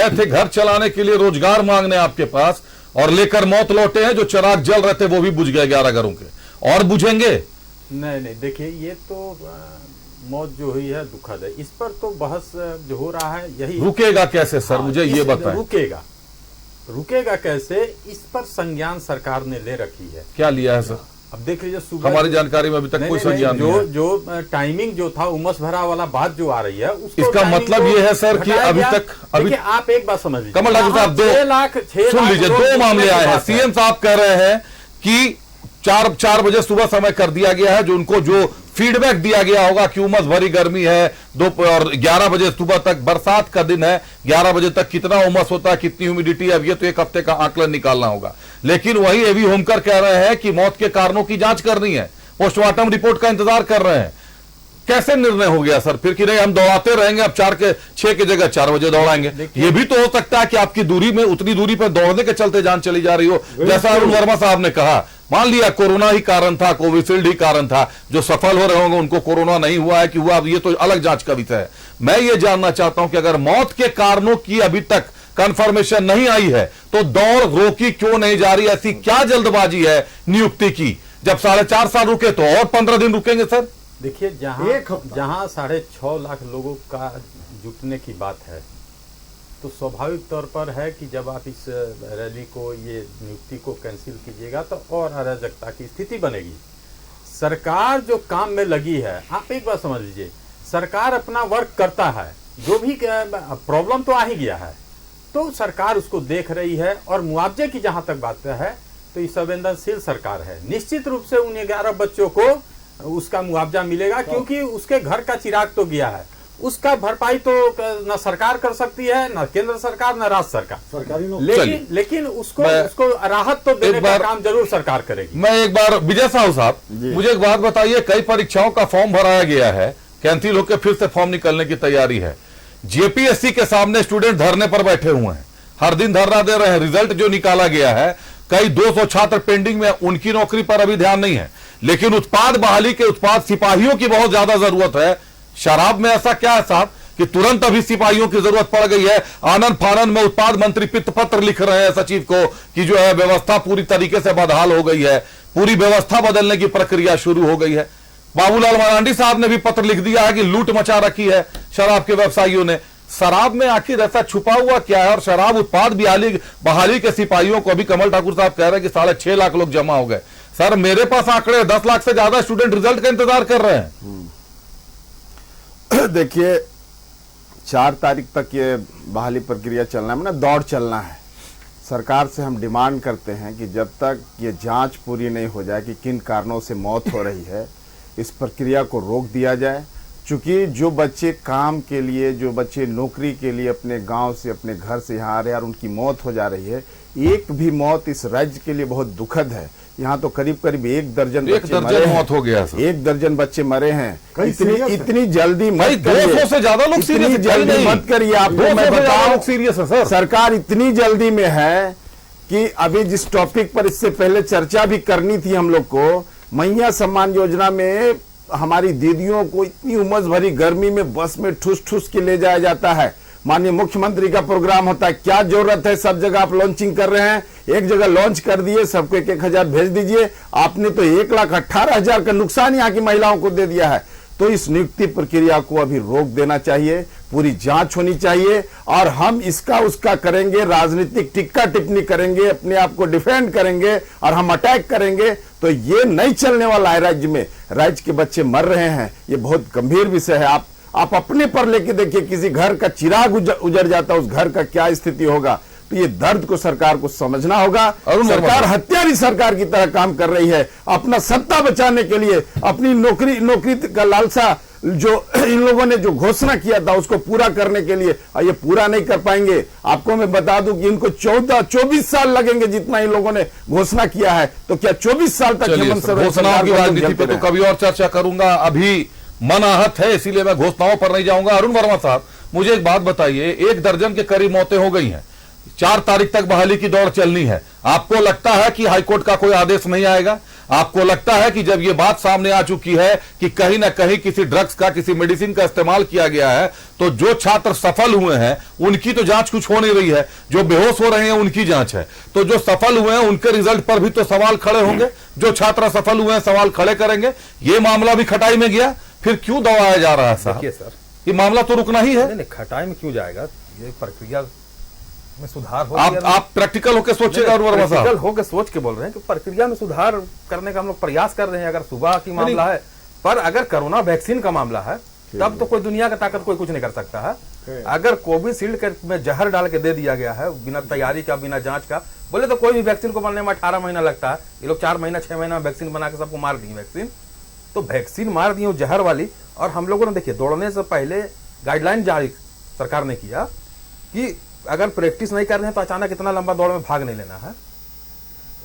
थे घर चलाने के लिए, रोजगार मांगने आपके पास, और लेकर मौत लौटे हैं। जो चिराग जल रहे थे वो भी बुझ गए 11 घरों के, और बुझेंगे। नहीं, देखिए ये तो मौत जो हुई है दुखद है। इस पर तो बहस जो हो रहा है यही रुकेगा कैसे सर? मुझे ये बताएं। रुकेगा कैसे? इस पर संज्ञान सरकार ने ले रखी है। क्या लिया है सर? अब देख लीजिए, सुबह हमारी जानकारी में अभी तक कोई संज्ञान नहीं है। जो टाइमिंग जो था उमस भरा वाला बात जो आ रही है, इसका मतलब ये है सर कि अभी आप एक बात समझ लीजिए। कमल ठाकुर साहब, 2 लीजिए, 2 मामले आए हैं। CM साहब कह रहे हैं कि 4 बजे सुबह समय कर दिया गया है, जो उनको जो फीडबैक दिया गया होगा कि उमस भरी गर्मी है, दोपहर 11 बजे सुबह तक, बरसात का दिन है, 11 बजे तक कितना उमस होता है, कितनी ह्यूमिडिटी है, अब ये तो एक हफ्ते का आकलन निकालना होगा। लेकिन वही एवी होमकर कह रहे हैं कि मौत के कारणों की जांच करनी है, पोस्टमार्टम रिपोर्ट का इंतजार कर रहे हैं। कैसे निर्णय हो गया सर फिर कि नहीं हम दौड़ाते रहेंगे, अब 6 की जगह 4 बजे दौड़ाएंगे? ये भी तो हो सकता है कि आपकी दूरी में उतनी दूरी पर दौड़ने के चलते जान चली जा रही हो, जैसा अरुण वर्मा साहब ने कहा। मान लिया कोरोना ही कारण था, कोविशील्ड ही कारण था, जो सफल हो रहे होंगे उनको कोरोना नहीं हुआ है कि हुआ, अब ये तो अलग जांच का विषय है। मैं ये जानना चाहता हूं कि अगर मौत के कारणों की अभी तक कंफर्मेशन नहीं आई है तो दौड़ रोकी क्यों नहीं जा रही? ऐसी क्या जल्दबाजी है नियुक्ति की? जब 4.5 साल रुके तो और 15 दिन रुकेंगे सर? देखिए, जहां 6.5 लाख लोगों का जुटने की बात है, तो स्वाभाविक तौर पर है कि जब आप इस रैली को, ये नियुक्ति को कैंसिल कीजिएगा तो और अराजकता की स्थिति बनेगी। सरकार जो काम में लगी है, आप एक बात समझ लीजिए, सरकार अपना वर्क करता है, जो भी प्रॉब्लम तो आ ही गया है तो सरकार उसको देख रही है। और मुआवजे की जहां तक बात है तो ये संवेदनशील सरकार है, निश्चित रूप से उन 11 बच्चों को उसका मुआवजा मिलेगा, क्योंकि उसके घर का चिराग तो गया है, उसका भरपाई तो न सरकार कर सकती है, न केंद्र सरकार, न राज्य सरकार। लेकिन उसको राहत तो देने का काम जरूर सरकार करेगी। मैं एक बार विजय साहू साहब, मुझे एक बात बताइए, कई परीक्षाओं का फॉर्म भराया गया है, कैंसिल होकर फिर से फॉर्म निकलने की तैयारी है। जेपीएससी के सामने स्टूडेंट धरने पर बैठे हुए हैं, हर दिन धरना दे रहे हैं। रिजल्ट जो निकाला गया है, कई 200 छात्र पेंडिंग में, उनकी नौकरी पर अभी ध्यान नहीं है। लेकिन उत्पाद बहाली के उत्पाद सिपाहियों की बहुत ज्यादा जरूरत है। शराब में ऐसा क्या है साहब कि तुरंत अभी सिपाहियों की जरूरत पड़ गई है? आनंद फानन में उत्पाद मंत्री पित्त पत्र लिख रहे हैं सचिव को कि जो है व्यवस्था पूरी तरीके से बदहाल हो गई है, पूरी व्यवस्था बदलने की प्रक्रिया शुरू हो गई है। बाबूलाल मरांडी साहब ने भी पत्र लिख दिया है कि लूट मचा रखी है शराब के व्यवसायियों ने। शराब में आखिर ऐसा छुपा हुआ क्या है? और शराब उत्पाद बहाली के सिपाहियों को अभी कमल ठाकुर साहब कह रहे हैं कि 6.5 लाख लोग जमा हो गए। सर मेरे पास आंकड़े 10 लाख से ज्यादा स्टूडेंट रिजल्ट का इंतजार कर रहे हैं। देखिए, 4 तारीख तक ये बहाली प्रक्रिया चलना है, मतलब दौड़ चलना है। सरकार से हम डिमांड करते हैं कि जब तक ये जांच पूरी नहीं हो जाए कि किन कारणों से मौत हो रही है, इस प्रक्रिया को रोक दिया जाए। चूंकि जो बच्चे काम के लिए, जो बच्चे नौकरी के लिए अपने गांव से, अपने घर से यहाँ आ रहे हैं और उनकी मौत हो जा रही है, एक भी मौत इस राज्य के लिए बहुत दुखद है। यहाँ तो करीब 1 दर्जन बच्चे मरे, मौत हो गया। 1 दर्जन बच्चे मरे हैं। इतनी जल्दी मत करिए, 200 से ज्यादा लोग इतनी जल्दी मत करिए। आपको मैं बताऊं, सीरियस है सर, सरकार इतनी जल्दी में है कि अभी जिस टॉपिक पर इससे पहले चर्चा भी करनी थी हम लोग को, मैया सम्मान योजना में हमारी दीदियों को इतनी उमस भरी गर्मी में बस में ठूस ठूस के ले जाया जाता है। माननीय मुख्यमंत्री का प्रोग्राम होता है, क्या जरूरत है? सब जगह आप लॉन्चिंग कर रहे हैं, एक जगह लॉन्च कर दिए, सबको 1,000 भेज दीजिए। आपने तो 1,18,000 का नुकसान यहाँ की महिलाओं को दे दिया है। तो इस नियुक्ति प्रक्रिया को अभी रोक देना चाहिए, पूरी जांच होनी चाहिए और हम इसका उसका करेंगे, राजनीतिक टिक्का टिप्पणी करेंगे, अपने आप को डिफेंड करेंगे और हम अटैक करेंगे तो ये नहीं चलने वाला है। राज्य में राज्य के बच्चे मर रहे हैं, ये बहुत गंभीर विषय है। आप अपने पर लेके देखिए, किसी घर का चिराग उजड़ जाता है, उस घर का क्या स्थिति होगा। तो ये दर्द को सरकार को समझना होगा। सरकार हत्यारी सरकार की तरह काम कर रही है, अपना सत्ता बचाने के लिए, अपनी नौकरी का लालसा जो इन लोगों ने जो घोषणा किया था उसको पूरा करने के लिए, ये पूरा नहीं कर पाएंगे। आपको मैं बता दूं कि इनको 24 साल लगेंगे जितना इन लोगों ने घोषणा किया है। तो क्या 24 साल तक घोषणाओं की राजनीति पे तो कभी और चर्चा करूंगा, अभी मन आहत है इसीलिए मैं घोषणाओं पर नहीं जाऊंगा। अरुण वर्मा साहब, मुझे एक बात बताइए, 1 दर्जन के करीब मौतें हो गई हैं, 4 तारीख तक बहाली की दौड़ चलनी है। आपको लगता है कि हाईकोर्ट का कोई आदेश नहीं आएगा? आपको लगता है कि जब ये बात सामने आ चुकी है कि कहीं ना कहीं किसी ड्रग्स का, किसी मेडिसिन का इस्तेमाल किया गया है, तो जो छात्र सफल हुए हैं उनकी तो जांच कुछ हो नहीं रही है, जो बेहोश हो रहे हैं उनकी जांच है, तो जो सफल हुए हैं उनके रिजल्ट पर भी तो सवाल खड़े होंगे। जो छात्र सफल हुए हैं सवाल खड़े करेंगे। ये मामला भी खटाई में गया, फिर क्यों दबाया जा रहा है साहब? देखिए सर, ये मामला तो रुकना ही है। नहीं, खटाई में क्यों जाएगा? ये प्रक्रिया में सुधार हो। आप प्रैक्टिकल होकर सोचिएगा, प्रैक्टिकल होकर सोच के बोल रहे हैं कि प्रक्रिया में सुधार करने का हम लोग प्रयास कर रहे हैं। अगर सुबह की मामला है, पर अगर कोरोना वैक्सीन का मामला है तब तो कोई दुनिया का ताकत कोई कुछ नहीं कर सकता है। अगर कोविशील्ड में जहर डाल के दे दिया गया है बिना तैयारी का, बिना जांच का, बोले तो कोई भी वैक्सीन को बनने में 18 महीना लगता है। ये लोग 4 महीना 6 महीना वैक्सीन बना के सबको मार दी वैक्सीन। तो वैक्सीन मार दी वो जहर वाली। और हम लोगों ने देखिए दौड़ने से पहले गाइडलाइन जारी सरकार ने किया कि अगर प्रैक्टिस नहीं कर रहे हैं तो अचानक इतना लंबा दौड़ में भाग नहीं लेना है।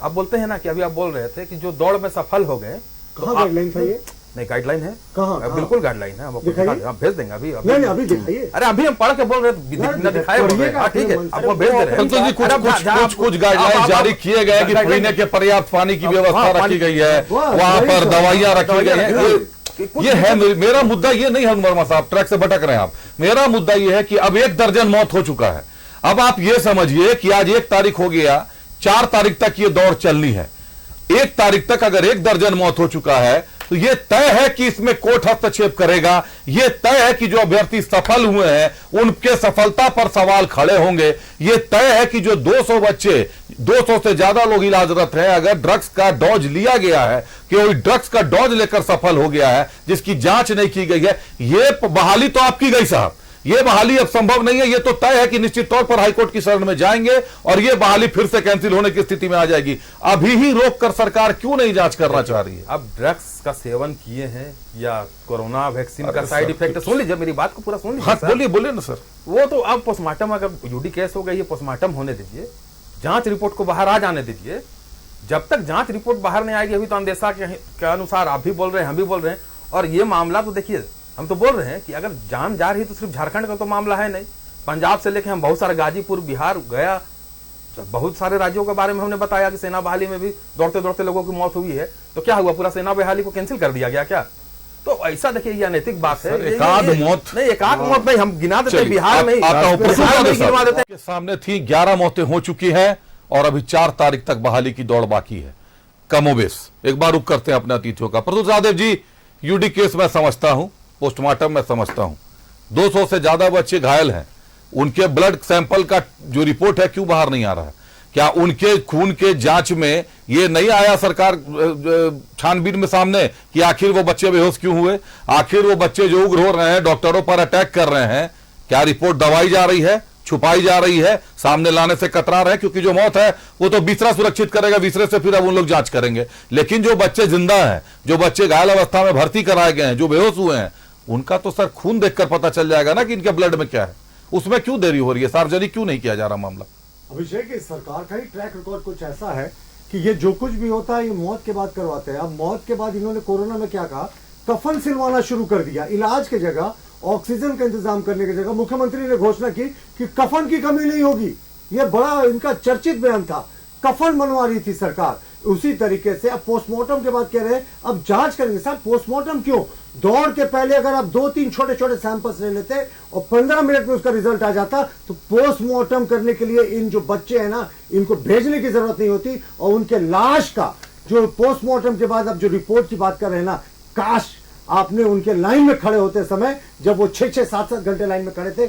आप बोलते हैं ना कि अभी आप बोल रहे थे कि जो दौड़ में सफल हो गए, कहाँ गाइडलाइन था ये? नहीं गाइडलाइन है, कहाँ? बिल्कुल गाइडलाइन है, हम आपको भेज देंगे अभी। नहीं अभी दिखाइए। अरे अभी हम पढ़ के बोल रहे थे, दिखाए ठीक है, आपको भेज दे रहे हैं। कुछ गाइडलाइन जारी किए गए कि पीने के पर्याप्त पानी की व्यवस्था रखी गई है, वहां पर दवाइयां रखी गई है। ये है मेरा मुद्दा, ये नहीं है वर्मा साहब, ट्रैक से भटक रहे हैं आप। मेरा मुद्दा ये है कि अब 1 दर्जन मौत हो चुका है। अब आप ये समझिए कि आज 1 तारीख हो गया, 4 तारीख तक ये दौड़ चलनी है। 1 तारीख तक अगर 1 दर्जन मौत हो चुका है तो ये तय है कि इसमें कोर्ट हस्तक्षेप करेगा। ये तय है कि जो अभ्यर्थी सफल हुए हैं उनके सफलता पर सवाल खड़े होंगे। ये तय है कि जो 200 बच्चे, 200 से ज्यादा लोग इलाजरत हैं, अगर ड्रग्स का डोज लिया गया है, कोई ड्रग्स का डोज लेकर सफल हो गया है जिसकी जांच नहीं की गई है, ये बहाली तो आपकी गई साहब, ये बहाली अब संभव नहीं है। ये तो तय है कि निश्चित तौर पर हाईकोर्ट की शरण में जाएंगे और ये बहाली फिर से कैंसिल होने की स्थिति में आ जाएगी। अभी ही रोककर सरकार क्यों नहीं जांच करना चाह रही है? अब ड्रग्स का सेवन किए हैं या कोरोना वैक्सीन का साइड इफेक्ट, सुन लीजिए मेरी बात को पूरा सुन लीजिए। हाँ बोलिए ना सर। वो तो अब पोस्टमार्टम, अगर यूडी केस हो गई है, पोस्टमार्टम होने दीजिए, जांच रिपोर्ट को बाहर आ जाने दीजिए। जब तक जांच रिपोर्ट बाहर नहीं आएगी, अभी तो अंदेशा के अनुसार आप भी बोल रहे हैं, हम भी बोल रहे हैं, और ये मामला तो देखिए हम तो बोल रहे हैं कि अगर जान जा रही है तो सिर्फ झारखंड का तो मामला है नहीं, पंजाब से लेके हम बहुत सारे, गाजीपुर, बिहार, गया, बहुत सारे राज्यों के बारे में हमने बताया कि सेना बहाली में भी दौड़ते दौड़ते लोगों की मौत हुई है। तो क्या हुआ, पूरा सेना बहाली को कैंसिल कर दिया गया क्या? तो ऐसा देखिए ये अनैतिक बात है। एकाध मौत नहीं, हम गिना देते बिहार में गिनवा देते हैं। सामने थी 11 मौतें हो चुकी हैं और अभी 4 तारीख तक बहाली की दौड़ बाकी है कमोबेश। एक बार रुक करते हैं अपने अतिथियों का। प्रदुष यादव जी, यूडी केस में समझता हूं, पोस्टमार्टम में समझता हूं, 200 से ज्यादा बच्चे घायल हैं, उनके ब्लड सैंपल का जो रिपोर्ट है क्यों बाहर नहीं आ रहा है? क्या उनके खून के जांच में ये नहीं आया सरकार छानबीन में सामने कि आखिर वो बच्चे बेहोश क्यों हुए? आखिर वो बच्चे जो उग्र हो रहे हैं, डॉक्टरों पर अटैक कर रहे हैं, क्या रिपोर्ट दबाई जा रही है, छुपाई जा रही है, सामने लाने से कतरा रहे? क्योंकि जो मौत है वो तो बीसरा सुरक्षित करेगा, बीसरे से फिर अब उन लोग जांच करेंगे। लेकिन जो बच्चे जिंदा हैं, जो बच्चे घायल अवस्था में भर्ती कराए गए हैं, जो बेहोश हुए हैं, उनका तो सर खून देखकर पता चल जाएगा ना कि इनके ब्लड में क्या है। उसमें क्यों देरी हो रही है? सार्वजनिक क्यों नहीं किया जा रहा मामला? अभिषेक, इस सरकार का ही ट्रैक रिकॉर्ड कुछ ऐसा है कि ये जो कुछ भी होता है ये मौत के बाद करवाते हैं। अब मौत के बाद इन्होंने कोरोना में क्या कहा, कफन सिलवाना शुरू कर दिया। इलाज की जगह, ऑक्सीजन का इंतजाम करने की जगह मुख्यमंत्री ने घोषणा की कि कफन की कमी नहीं होगी। ये बड़ा इनका चर्चित बयान था। कफन बनवा रही थी सरकार। उसी तरीके से अब पोस्टमार्टम के बाद कह रहे हैं अब जांच करेंगे। साहब पोस्टमार्टम क्यों? दौड़ के पहले अगर आप 2-3 छोटे छोटे सैंपल्स ले लेते और 15 मिनट में उसका रिजल्ट आ जाता तो पोस्टमार्टम करने के लिए इन जो बच्चे हैं ना, इनको भेजने की जरूरत नहीं होती। और उनके लाश का जो पोस्टमार्टम के बाद अब जो रिपोर्ट की बात कर रहे हैं ना, काश आपने उनके लाइन में खड़े होते समय, जब वो 6-6, 7-7 घंटे लाइन में खड़े थे,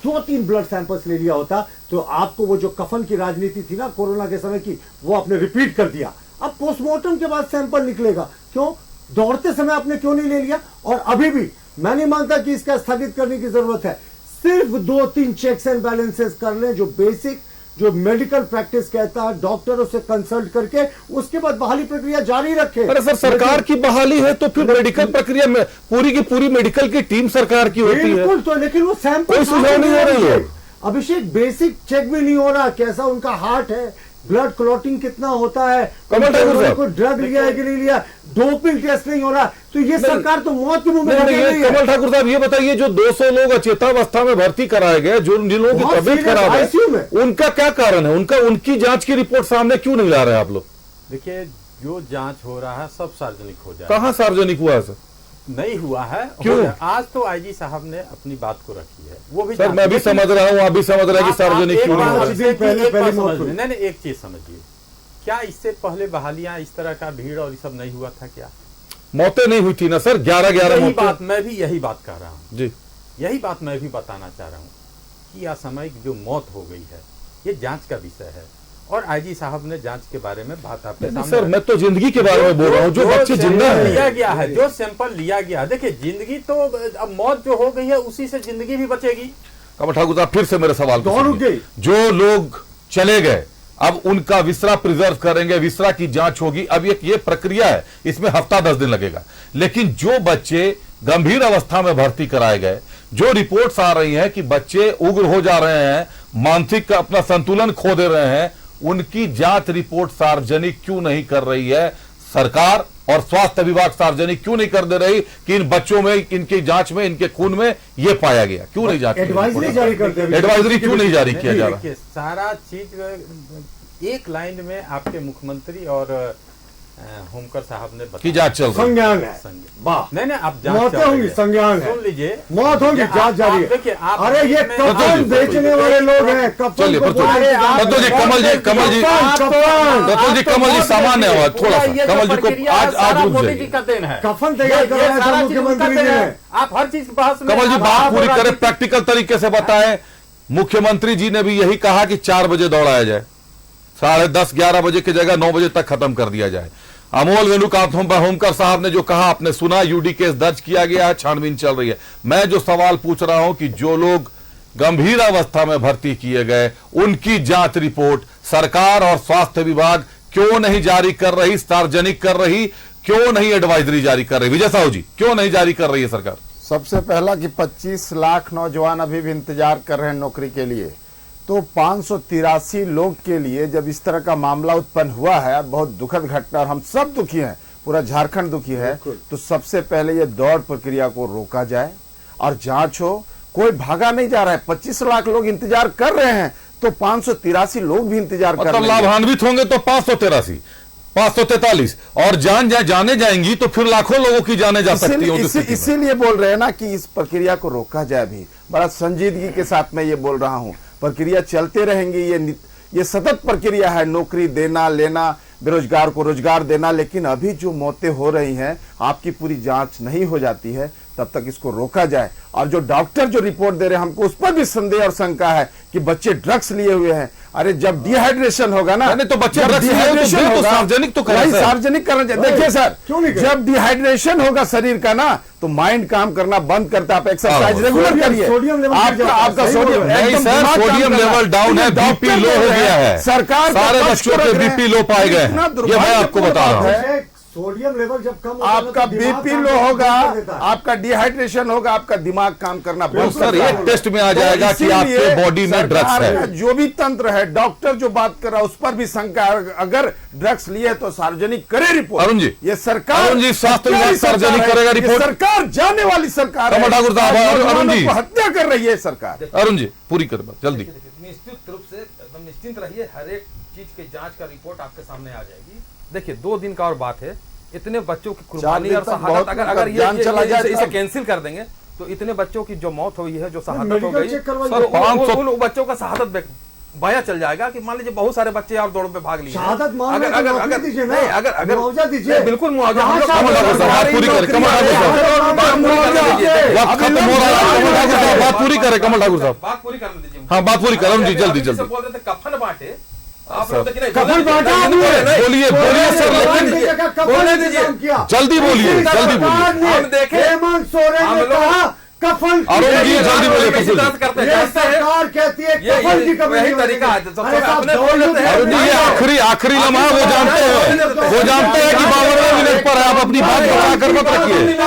2-3 ब्लड सैंपल्स ले लिया होता तो आपको वो जो कफन की राजनीति थी ना कोरोना के समय की, वो आपने रिपीट कर दिया। अब पोस्टमार्टम के बाद सैंपल निकलेगा, क्यों? दौड़ते समय आपने क्यों नहीं ले लिया? और अभी भी मैं नहीं मानता कि इसका स्थगित करने की जरूरत है। सिर्फ 2-3 चेक्स एंड बैलेंसेस कर लें, जो बेसिक, जो मेडिकल प्रैक्टिस कहता है, डॉक्टरों से कंसल्ट करके उसके बाद बहाली प्रक्रिया जारी रखे। अरे सर, सरकार की बहाली है तो फिर मेडिकल प्रक्रिया में पूरी की पूरी मेडिकल की टीम सरकार की होती है। बिल्कुल, तो लेकिन वो सैंपल कोई सुझाव नहीं हो रही है। अभिषेक, बेसिक चेक भी नहीं हो रहा, कैसा उनका हार्ट है, ब्लड क्लॉटिंग कितना होता है, को ड्रग लिया है कि नहीं लिया, डोपिंग टेस्ट नहीं हो रहा। तो ये सरकार तो मौत के मुंह में लगी है। कमल ठाकुर साहब, ये बताइए, जो 200 लोग अचेतावस्था में भर्ती कराए गए, जो जिन लोगों की तबीयत खराब है, उनका क्या कारण है? उनकी जांच की रिपोर्ट सामने क्यों नहीं ला रहे आप लोग? देखिए, जो जांच हो रहा है सब सार्वजनिक हो जाए। कहाँ सार्वजनिक हुआ है सर? नहीं हुआ है। क्यों? आज तो आईजी साहब ने अपनी बात को रखी है, वो भी सर मैं भी समझ रहा हूँ, आप भी समझ रहे हैं कि सार्वजनिक क्यों नहीं हो रहा है। नहीं, एक चीज समझिए, क्या इससे पहले बहालियां इस तरह का भीड़ और ये सब नहीं हुआ था? क्या मौतें नहीं हुई थी ना सर? 11 मौतें। मैं भी यही बात कर रहा हूँ जी, यही बात मैं भी बताना चाह रहा हूँ कि असामयिक जो मौत हो गई है ये जांच का विषय है और आईजी साहब ने जांच के बारे में बात आपके सामने। सर मैं तो जिंदगी के बारे में बोल रहा हूँ, जो बच्चे जिंदा हैं, लिया गया है, जो सैंपल लिया गया है। देखिए, जिंदगी तो अब मौत जो हो गई है उसी से जिंदगी भी बचेगी। कमल ठाकुर साहब फिर से मेरे सवाल को, जो लोग चले गए, अब उनका विसरा प्रिजर्व करेंगे, विसरा की जांच होगी। अब ये प्रक्रिया है, इसमें हफ्ता 10 दिन लगेगा। लेकिन जो बच्चे गंभीर अवस्था में भर्ती कराए गए, जो रिपोर्ट्स आ रही हैं कि बच्चे उग्र हो जा रहे हैं, मानसिक अपना संतुलन खो दे रहे हैं, उनकी जांच रिपोर्ट सार्वजनिक क्यों नहीं कर रही है सरकार? और स्वास्थ्य विभाग सार्वजनिक क्यों नहीं कर दे रही कि इन बच्चों में, इनकी जांच में, इनके खून में ये पाया गया? क्यों नहीं जांच? एडवाइजरी जारी करते हैं, एडवाइजरी क्यों नहीं जारी किया जा रहा? देखिए, सारा चीज एक लाइन में आपके मुख्यमंत्री और होमकर साहब ने की जांच चल रही संज्ञान है। वाह, नहीं आप जांच मौतें होंगी, संज्ञान है। सुन लीजिए, मौत होगी, जांच जारी है। देखिए, अरे ये कफन बेचने वाले लोग हैं। चलिए प्रतुल जी, कमल जी सामान्य आवाज थोड़ा सा, कमल जी को आज रुक जाइए। कफन तैयार कर रहे हैं मुख्यमंत्री जी ने। आप हर चीज बहस में, कमल जी बात पूरी करें, प्रैक्टिकल तरीके से बताएं। मुख्यमंत्री जी ने भी यही कहा कि 4 बजे दौड़ाया जाए, 10:30 11 बजे की जगह 9 बजे तक खत्म कर दिया जाए। अमोल वेणुकांत होमकर साहब ने जो कहा आपने सुना, यूडी केस दर्ज किया गया है, छानबीन चल रही है। मैं जो सवाल पूछ रहा हूं कि जो लोग गंभीर अवस्था में भर्ती किए गए, उनकी जांच रिपोर्ट सरकार और स्वास्थ्य विभाग क्यों नहीं जारी कर रही, सार्वजनिक कर रही, क्यों नहीं एडवाइजरी जारी कर रही? विजय साहू जी, क्यों नहीं जारी कर रही है सरकार? सबसे पहला कि 25 लाख नौजवान अभी भी इंतजार कर रहे हैं नौकरी के लिए, तो 583 लोग के लिए जब इस तरह का मामला उत्पन्न हुआ है, बहुत दुखद घटना, और हम सब दुखी हैं, पूरा झारखंड दुखी है। तो सबसे पहले ये दौड़ प्रक्रिया को रोका जाए और जांच हो। कोई भागा नहीं जा रहा है, 25 लाख लोग इंतजार कर रहे हैं, तो 583 लोग भी इंतजार कर रहे हैं। लाभान्वित होंगे तो 583, 543 और जाने जाएंगी तो फिर लाखों लोगों की जाने जा सकती है। इसीलिए बोल रहे हैं ना कि इस प्रक्रिया को रोका जाए। भी बड़ा संजीदगी के साथ मैं ये बोल रहा हूं, प्रक्रिया चलते रहेंगी। ये सतत प्रक्रिया है, नौकरी देना लेना, बेरोजगार को रोजगार देना। लेकिन अभी जो मौतें हो रही हैं, आपकी पूरी जांच नहीं हो जाती है, तब तक इसको रोका जाए। और जो डॉक्टर जो रिपोर्ट दे रहे हैं, हमको उस पर भी संदेह और शंका है कि बच्चे ड्रग्स लिए हुए हैं। अरे जब डिहाइड्रेशन होगा ना, नहीं तो बच्चे डिहाइड्रेशन होगा, सार्वजनिक तो करें, सार्वजनिक करना चाहिए। देखिए सर, जब डिहाइड्रेशन होगा शरीर का ना, तो माइंड काम करना बंद करता है। आप एक्सरसाइज रेगुलर करिए, आपका सोडियम लेवल डाउन है, बीपी लो हो गया है। सरकार सारे बच्चों के बीपी लो पाए गए हैं, ये मैं आपको बता रहा हूँ। सोडियम लेवल जब कम होगा, आपका बीपी लो होगा, आपका डिहाइड्रेशन होगा, आपका दिमाग काम करना बंद सर, एक टेस्ट में आ जाएगा कि आपके बॉडी में ड्रग्स है। जो भी तंत्र है, डॉक्टर जो बात कर रहा है, उस पर भी शंका है। अगर ड्रग्स लिए तो सार्वजनिक करे रिपोर्ट। अरुण जी, ये सरकार, अरुण जी, स्वास्थ्य विभाग सार्वजनिक करेगा रिपोर्ट। सरकार जाने वाली सरकार है, ठाकुर साहब, अरुण जी हत्या कर रही है सरकार। अरुण जी पूरी कर जल्दी। निश्चित रूप से एकदम निश्चिंत रहिए, हर एक चीज की जांच का रिपोर्ट आपके सामने आ जाएगी। देखिए 2 दिन का और बात है, इतने बच्चों की कुर्बानी और शहादत, अगर ये इसे कैंसिल कर देंगे तो इतने बच्चों की जो मौत हुई है, जो शहादत हो गई, उन बच्चों का शहादत बया चल जाएगा कि मान लीजिए बहुत सारे बच्चे और दौड़ में भाग लिए। शहादत मांगे तो नौकरी दीजिए ना, अगर मुआवजा दीजिए, बिल्कुल मुआवजा। बात पूरी करें कमल ठाकुर साहब, बात पूरी करें कमल ठाकुर साहब, बात पूरी करने दीजिए। हाँ बात पूरी करें जी, जल्दी जल्दी। बोल रहे थे कफन बांटे, आप कफन बांटा, बोलिए सर, लेकिन जल्दी बोलिए, जल्दी बोलिए। हम देखे हेमंत सोरेन ने कहा कफन, अरुण जी जल्दी बोलिए। सरकार कहती है कफन की कमी, यही तरीका है। अरुण जी ये आखिरी लम्हा वो जानते हैं कि 52वें मिनट पर है, आप अपनी बात बचा कर मत रखिए।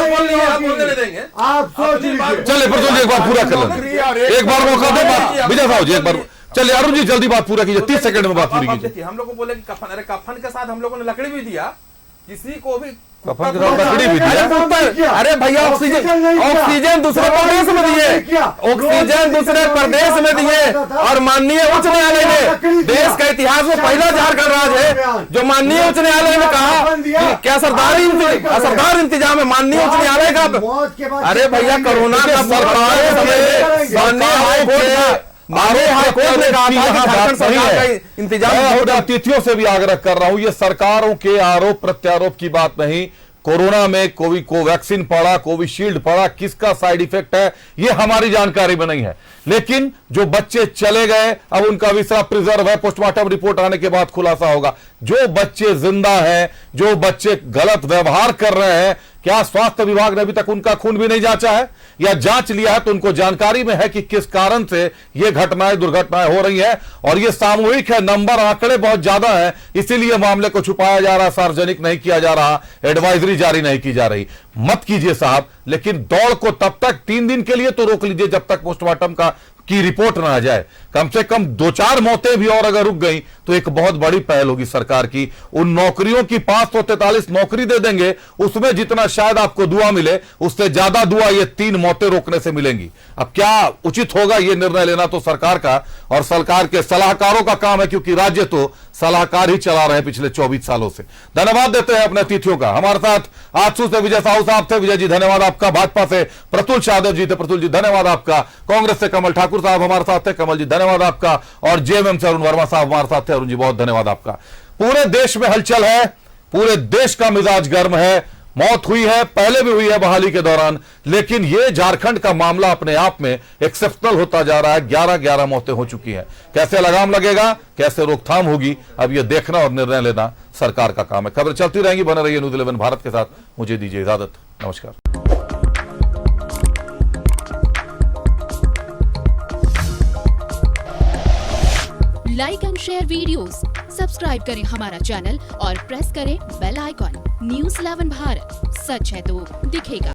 आप सोच लीजिए। चलिए प्रतुल जी एक बार पूरा कर लें, एक बार मौका दे बात। विजय साहब जी एक बार, चलिए अरुण जी जल्दी बात पूरा कीजिए, 30 सेकंड में बात पूरी कीजिए। हम लोग को बोले कि कफन, अरे कफन के साथ हम लोगों ने लकड़ी भी दिया, किसी को भी कफन के साथ लकड़ी भी दिया। अरे भैया ऑक्सीजन दूसरे प्रदेश में दिए, ऑक्सीजन दूसरे प्रदेश में दिए। और माननीय उच्च न्यायालय ने, देश का इतिहास में पहला झारखंड राज्य है जो माननीय उच्च न्यायालय ने कहा क्या असरदार इंतजाम है, माननीय उच्च न्यायालय का। अरे भैया कोरोना का माननीय हाईकोर्ट ने कहा था कि इंतजाम। अतिथियों से भी आग्रह कर रहा हूं, ये सरकारों के आरोप प्रत्यारोप की बात नहीं। कोरोना में कोवैक्सीन पड़ा, कोविशील्ड पड़ा, किसका साइड इफेक्ट है ये हमारी जानकारी में नहीं है। लेकिन जो बच्चे चले गए, अब उनका विसरा प्रिजर्व है, पोस्टमार्टम रिपोर्ट आने के बाद खुलासा होगा। जो बच्चे जिंदा हैं, जो बच्चे गलत व्यवहार कर रहे हैं, क्या स्वास्थ्य विभाग ने अभी तक उनका खून भी नहीं जांचा है या जांच लिया है? तो उनको जानकारी में है कि किस कारण से ये घटनाएं, दुर्घटनाएं हो रही हैं, और ये सामूहिक है, नंबर, आंकड़े बहुत ज्यादा है, इसीलिए मामले को छुपाया जा रहा, सार्वजनिक नहीं किया जा रहा, एडवाइजरी जारी नहीं की जा रही। मत कीजिए साहब, लेकिन दौड़ को तब तक 3 दिन के लिए तो रोक लीजिए जब तक पोस्टमार्टम की रिपोर्ट ना आ जाए। कम से कम 2-4 मौतें भी और अगर रुक गई तो एक बहुत बड़ी पहल होगी सरकार की। उन नौकरियों की 543 नौकरी दे देंगे, उसमें जितना शायद आपको दुआ मिले, उससे ज्यादा दुआ ये 3 मौतें रोकने से मिलेंगी। अब क्या उचित होगा ये निर्णय लेना तो सरकार का और सरकार के सलाहकारों का काम है, क्योंकि राज्य तो सलाहकार ही चला रहे हैं पिछले 24 सालों से। धन्यवाद देते हैं अपने अतिथियों का। हमारे साथ आजसू से विजय साहू साहब थे। विजय जी धन्यवाद आपका। भाजपा से प्रतुल शाहदेव जी थे। प्रतुल जी धन्यवाद आपका। कांग्रेस से कमल ठाकुर साहब हमारे साथ थे। कमल जी धन्यवाद आपका। और जेएमएम से अरुण वर्मा साहब हमारे साथ थे। अरुण जी बहुत धन्यवाद आपका। पूरे देश में हलचल है, पूरे देश का मिजाज गर्म है। मौत हुई है, पहले भी हुई है बहाली के दौरान, लेकिन यह झारखंड का मामला अपने आप में एक्सेप्शनल होता जा रहा है। 11 मौतें हो चुकी हैं। कैसे लगाम लगेगा, कैसे रोकथाम होगी, अब यह देखना और निर्णय लेना सरकार का काम है। खबर चलती रहेंगी, बने रहिए न्यूज़ 11 भारत के साथ। मुझे दीजिए इजाजत, नमस्कार। Like and share videos, subscribe करें हमारा चैनल और प्रेस करें बेल आइकॉन। न्यूज़ 11 भारत, सच है तो दिखेगा।